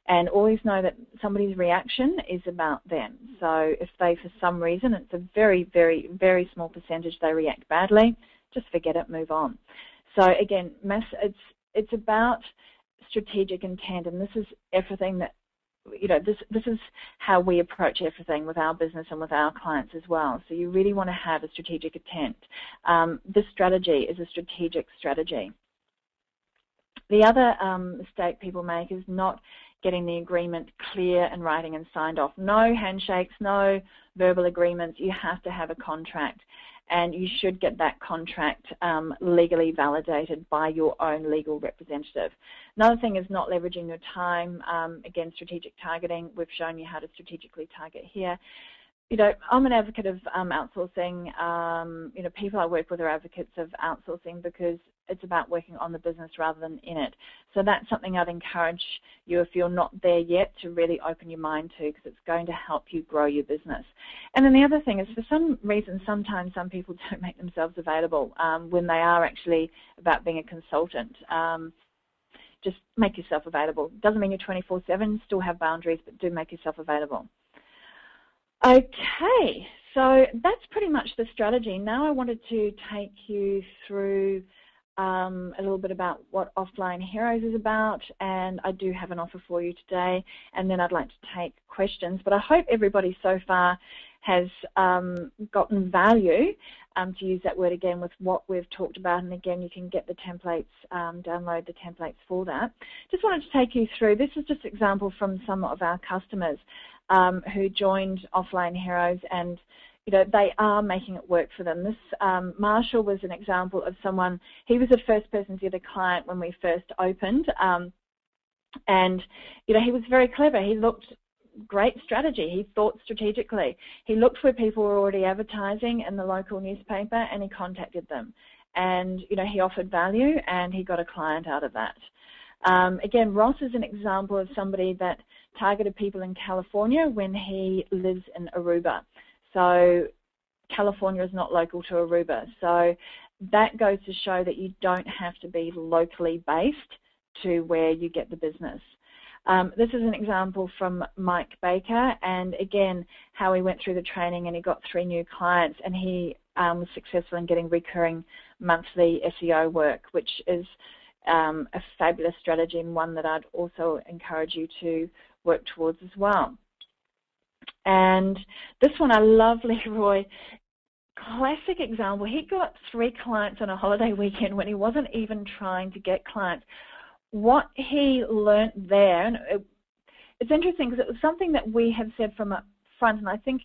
And always know that somebody's reaction is about them. So if they, for some reason, it's a very, very, very small percentage, they react badly, just forget it, move on. So again, it's about strategic intent, and this is everything that, this is how we approach everything with our business and with our clients as well. So you really want to have a strategic intent. This strategy is a strategic strategy. The other mistake people make is not getting the agreement clear in writing and signed off. No handshakes, no verbal agreements. You have to have a contract, and you should get that contract legally validated by your own legal representative. Another thing is not leveraging your time. Again, strategic targeting. We've shown you how to strategically target here. I'm an advocate of outsourcing. People I work with are advocates of outsourcing because it's about working on the business rather than in it. So that's something I'd encourage you, if you're not there yet, to really open your mind to, because it's going to help you grow your business. And then the other thing is, for some reason, sometimes some people don't make themselves available when they are actually about being a consultant. Just make yourself available. Doesn't mean you're 24/7, still have boundaries, but do make yourself available. Okay, so that's pretty much the strategy. Now I wanted to take you through a little bit about what Offline Heroes is about, and I do have an offer for you today, and then I'd like to take questions. But I hope everybody so far has gotten value, to use that word again, with what we've talked about. And again, you can get the templates, download the templates for that. Just wanted to take you through, this is just an example from some of our customers who joined Offline Heroes, and they are making it work for them. This Marshall was an example of someone, he was the first person to get a client when we first opened, and he was very clever. He looked, great strategy. He thought strategically. He looked where people were already advertising in the local newspaper, and he contacted them. And he offered value, and he got a client out of that. Again, Ross is an example of somebody that targeted people in California when he lives in Aruba. So California is not local to Aruba. So that goes to show that you don't have to be locally based to where you get the business. This is an example from Mike Baker, and again, how he went through the training and he got 3 new clients, and he was successful in getting recurring monthly SEO work, which is a fabulous strategy, and one that I'd also encourage you to work towards as well. And this one I love, Leroy. Classic example. He got 3 clients on a holiday weekend when he wasn't even trying to get clients. What he learnt there, and it's interesting because it was something that we have said from up front, and I think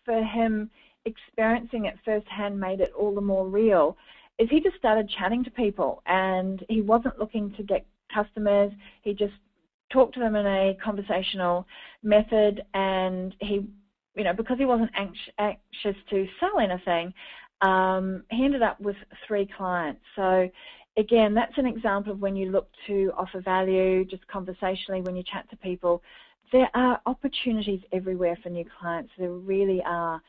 for him experiencing it firsthand made it all the more real, is he just started chatting to people, and he wasn't looking to get customers. He just talked to them in a conversational method, and he, because he wasn't anxious to sell anything, he ended up with 3 clients. So again, that's an example of when you look to offer value, just conversationally when you chat to people. There are opportunities everywhere for new clients. There really are.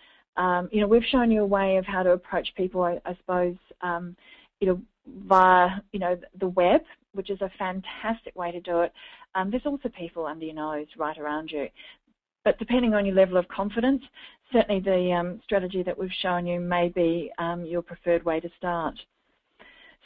We've shown you a way of how to approach people, I suppose, via, the web, which is a fantastic way to do it. There's also people under your nose right around you. But depending on your level of confidence, certainly the strategy that we've shown you may be your preferred way to start.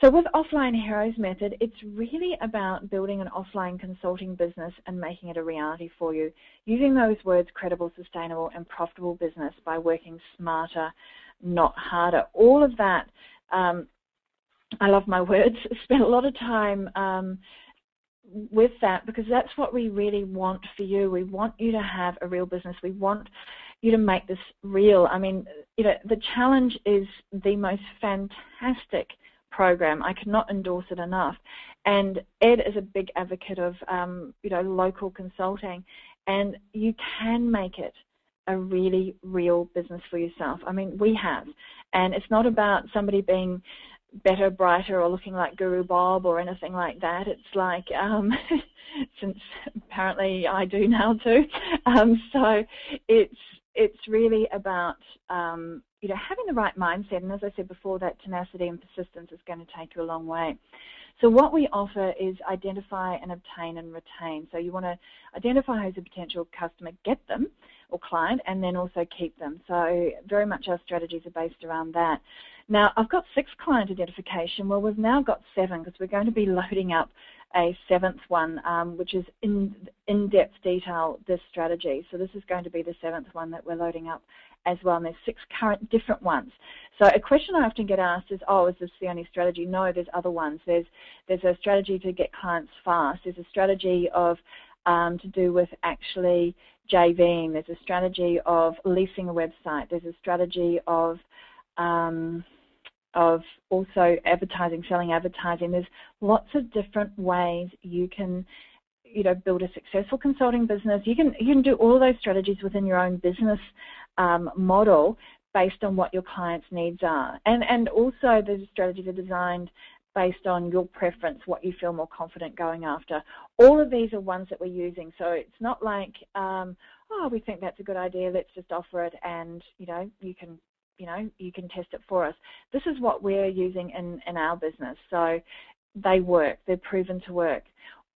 So with Offline Heroes Method, it's really about building an offline consulting business and making it a reality for you, using those words credible, sustainable and profitable business by working smarter, not harder. All of that, I love my words, spent a lot of time with that, because that's what we really want for you. We want you to have a real business. We want you to make this real. I mean, the challenge is the most fantastic program. I cannot endorse it enough. And Ed is a big advocate of, local consulting, and you can make it a really real business for yourself. I mean, we have. And it's not about somebody being better, brighter, or looking like Guru Bob or anything like that. It's like, since apparently I do now too. So it's really about, having the right mindset. And as I said before, that tenacity and persistence is going to take you a long way. So what we offer is identify and obtain and retain. So you want to identify who's a potential customer, get them, or client, and then also keep them. So very much our strategies are based around that. Now, I've got 6 client identification. Well, we've now got 7, because we're going to be loading up a 7th one, which is in-depth detail, this strategy. So this is going to be the 7th one that we're loading up as well, and there's 6 current different ones. So a question I often get asked is, is this the only strategy? No, there's other ones. There's a strategy to get clients fast. There's a strategy of to do with actually JVing. There's a strategy of leasing a website. There's a strategy of also advertising, selling advertising. There's lots of different ways you can, build a successful consulting business. You can do all those strategies within your own business model based on what your client's needs are. And also the strategies are designed based on your preference, what you feel more confident going after. All of these are ones that we're using. So it's not like, we think that's a good idea, let's just offer it, and, you can test it for us. This is what we're using in our business. So they work. They're proven to work.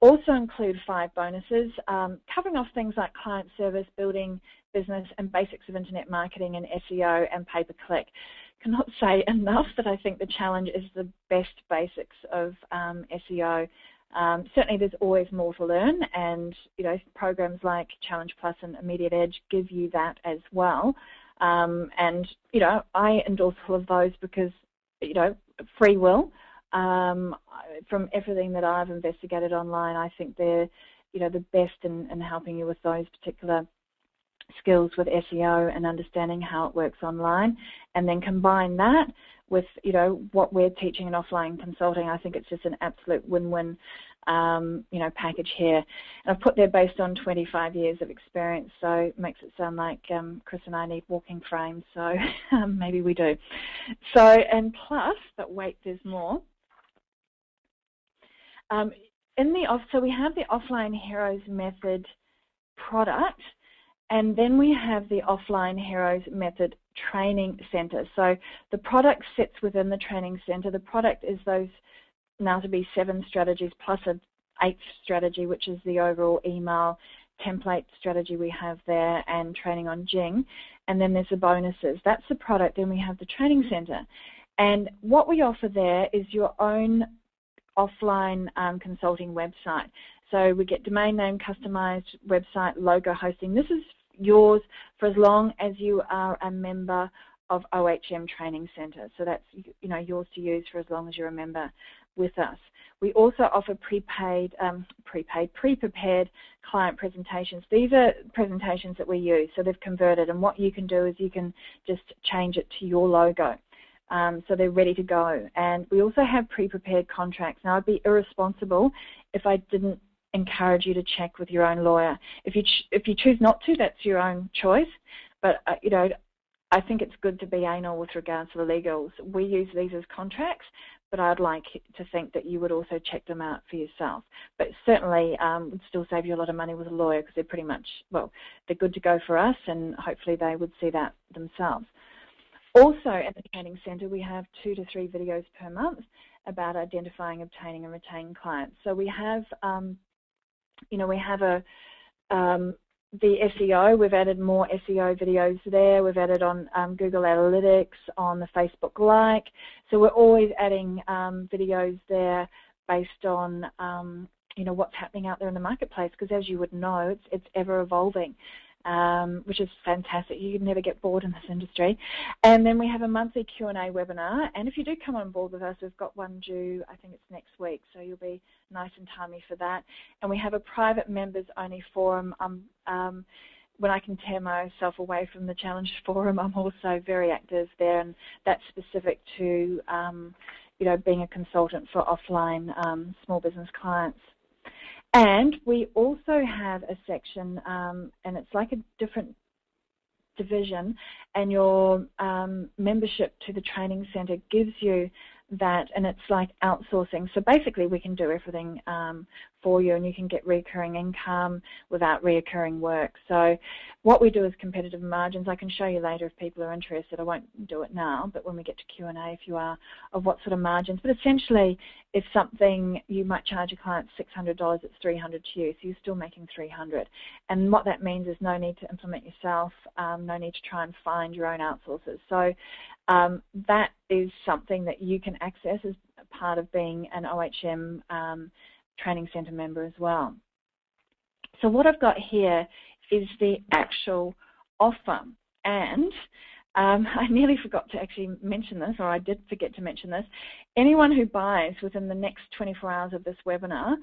Also include 5 bonuses, covering off things like client service, building business, and basics of internet marketing and SEO and pay-per-click. Cannot say enough that I think the challenge is the best basics of SEO. Certainly there's always more to learn, and programs like Challenge Plus and Immediate Edge give you that as well. And I endorse all of those because free will. From everything that I've investigated online, I think they're the best in helping you with those particular skills with SEO and understanding how it works online, and then combine that with what we're teaching in offline consulting. I think it's just an absolute win-win package here. And I've put there based on 25 years of experience, so it makes it sound like Chris and I need walking frames, so maybe we do. So, and plus, but wait, there's more. So we have the Offline Heroes Method product, and then we have the Offline Heroes Method Training Center. So the product sits within the training center. The product is those now to be 7 strategies plus an 8th strategy, which is the overall email template strategy we have there, and training on Jing. And then there's the bonuses. That's the product. Then we have the training center. And what we offer there is your own offline consulting website. So we get domain name, customized website, logo hosting. This is yours for as long as you are a member of OHM Training Center. So that's yours to use for as long as you're a member with us. We also offer pre-prepared client presentations. These are presentations that we use, so they've converted, and what you can do is you can just change it to your logo. So they're ready to go. And we also have pre-prepared contracts. Now, I'd be irresponsible if I didn't encourage you to check with your own lawyer. If you choose not to, that's your own choice. But I think it's good to be anal with regards to the legals. We use these as contracts, but I'd like to think that you would also check them out for yourself. But certainly would still save you a lot of money with a lawyer, because they're pretty much, well, they're good to go for us, and hopefully they would see that themselves. Also at the training centre, we have 2 to 3 videos per month about identifying, obtaining and retaining clients. So we have, we have the SEO, we've added more SEO videos there. We've added on Google Analytics, on the Facebook Like. So we're always adding videos there based on, what's happening out there in the marketplace, because as you would know, it's ever evolving, which is fantastic. You never get bored in this industry. And then we have a monthly Q&A webinar. And if you do come on board with us, we've got one due, I think it's next week, so you'll be nice and timely for that. And we have a private members-only forum. When I can tear myself away from the Challenge Forum, I'm also very active there, and that's specific to, being a consultant for offline small business clients. And we also have a section, and it's like a different division, and your membership to the training centre gives you that, and it's like outsourcing. So basically we can do everything for you, and you can get recurring income without reoccurring work. So what we do is competitive margins. I can show you later if people are interested. I won't do it now, but when we get to Q&A, if you are, of what sort of margins. But essentially, if something you might charge a client $600, it's $300 to you, so you're still making $300. And what that means is no need to implement yourself, no need to try and find your own outsourcers. So that is something that you can access as part of being an OHM training centre member as well. So what I've got here is the actual offer, and I nearly forgot to actually mention this, or I did forget to mention this. Anyone who buys within the next 24 hours of this webinar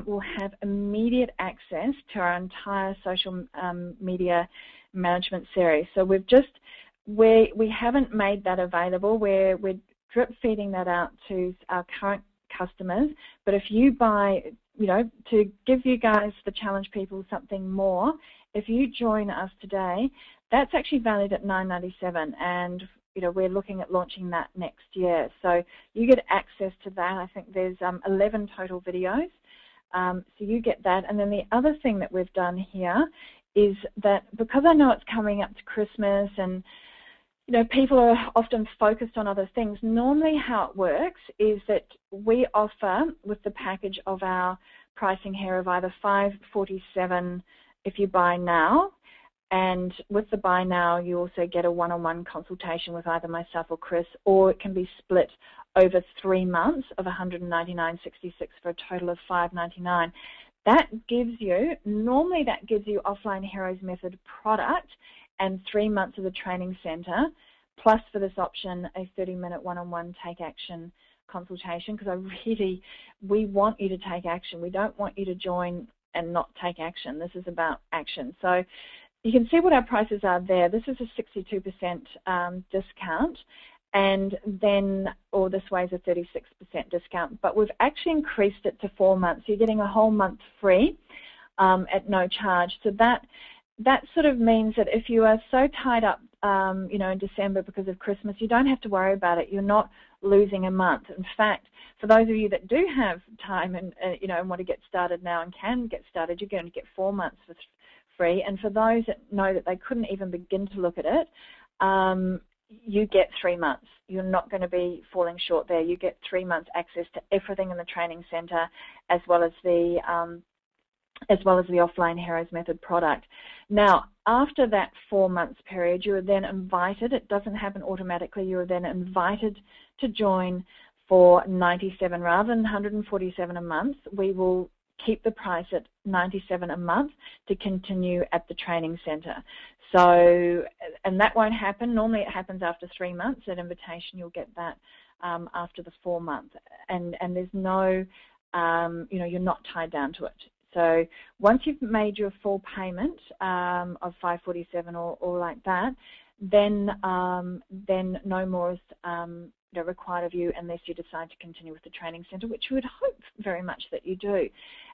will have immediate access to our entire social media management series. So we haven't made that available. We're drip feeding that out to our current customers, but if you buy, to give you guys, the challenge people, something more, if you join us today, that's actually valued at $9.97, and we're looking at launching that next year. So you get access to that. I think there's 11 total videos, so you get that. And then the other thing that we've done here is that, because I know it's coming up to Christmas and people are often focused on other things. Normally how it works is that we offer, with the package of our pricing here, of either $547 if you buy now, and with the buy now you also get a one-on-one consultation with either myself or Chris, or it can be split over 3 months of $199.66 for a total of $599. That gives you, normally that gives you Offline Heroes Method product and 3 months of the training centre, plus for this option a 30-minute one-on-one take action consultation, because we want you to take action. We don't want you to join and not take action. This is about action. So you can see what our prices are there. This is a 62% discount, and then, or this way is a 36% discount, but we've actually increased it to 4 months. You're getting a whole month free at no charge. So that sort of means that if you are so tied up, in December because of Christmas, you don't have to worry about it. You're not losing a month. In fact, for those of you that do have time and and want to get started now and can get started, you're going to get 4 months for free. And for those that know that they couldn't even begin to look at it, you get 3 months. You're not going to be falling short there. You get 3 months access to everything in the training centre, as well as the Offline Heroes Method product. Now, after that 4 months period, you are then invited, it doesn't happen automatically, you are then invited to join for $97 rather than $147 a month. We will keep the price at $97 a month to continue at the training centre. So, and that won't happen. Normally it happens after 3 months. That invitation, you'll get that after the 4 months. And there's no, you're not tied down to it. So once you've made your full payment of $547 or like that, then no more is required of you unless you decide to continue with the training centre, which we would hope very much that you do.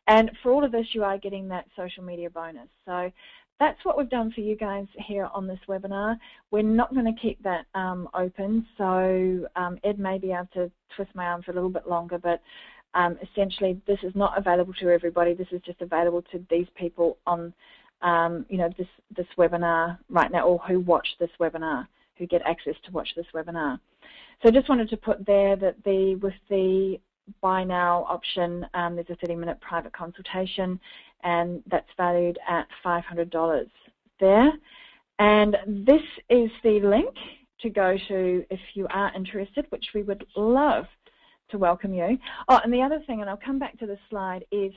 And for all of this, you are getting that social media bonus. So that's what we've done for you guys here on this webinar. We're not going to keep that open, so Ed may be able to twist my arm for a little bit longer, but essentially this is not available to everybody. This is just available to these people on this webinar right now, or who watch this webinar, who get access to watch this webinar. So I just wanted to put there that with the buy now option, there's a 30-minute private consultation, and that's valued at $500 there. And this is the link to go to if you are interested, which we would love to welcome you. Oh, and the other thing, and I'll come back to this slide, is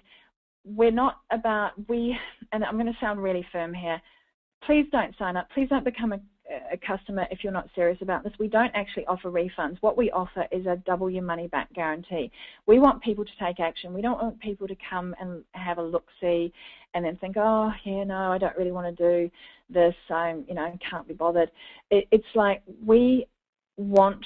we're not about, and I'm going to sound really firm here, please don't sign up, please don't become a customer if you're not serious about this. We don't actually offer refunds. What we offer is a double your money back guarantee. We want people to take action. We don't want people to come and have a look-see and then think, oh, yeah, no, I don't really want to do this, I can't be bothered. It's like we want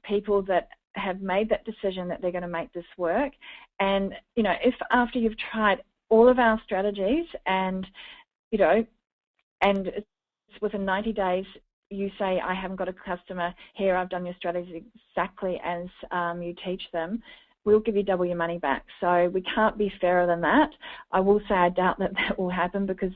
people that have made that decision that they're going to make this work. And, if after you've tried all of our strategies and, and it's within 90 days, you say, I haven't got a customer here, I've done your strategy exactly as you teach them, we'll give you double your money back. So we can't be fairer than that. I will say I doubt that that will happen because,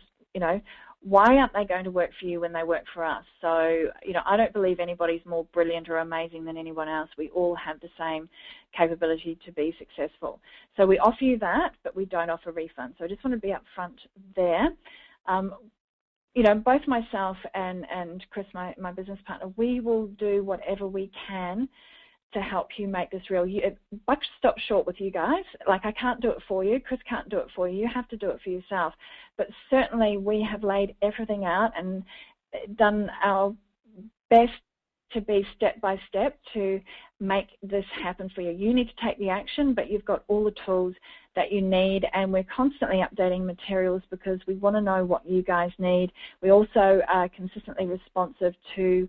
why aren't they going to work for you when they work for us? So, I don't believe anybody's more brilliant or amazing than anyone else. We all have the same capability to be successful. So we offer you that, but we don't offer refunds. So I just want to be upfront there. Both myself and Chris, my business partner, we will do whatever we can to help you make this real. Buck stop short with you guys. Like, I can't do it for you. Chris can't do it for you. You have to do it for yourself. But certainly we have laid everything out and done our best to be step by step to make this happen for you. You need to take the action, but you've got all the tools that you need, and we're constantly updating materials because we want to know what you guys need. We also are consistently responsive to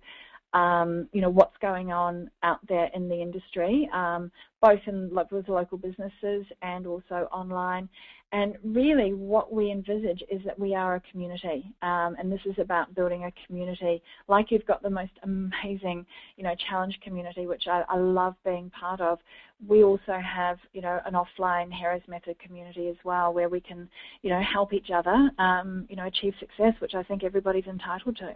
what's going on out there in the industry, both with local businesses and also online. And really what we envisage is that we are a community, and this is about building a community. Like you've got the most amazing, challenge community, which I love being part of. We also have, an offline Heroes Method community as well, where we can, help each other, achieve success, which I think everybody's entitled to.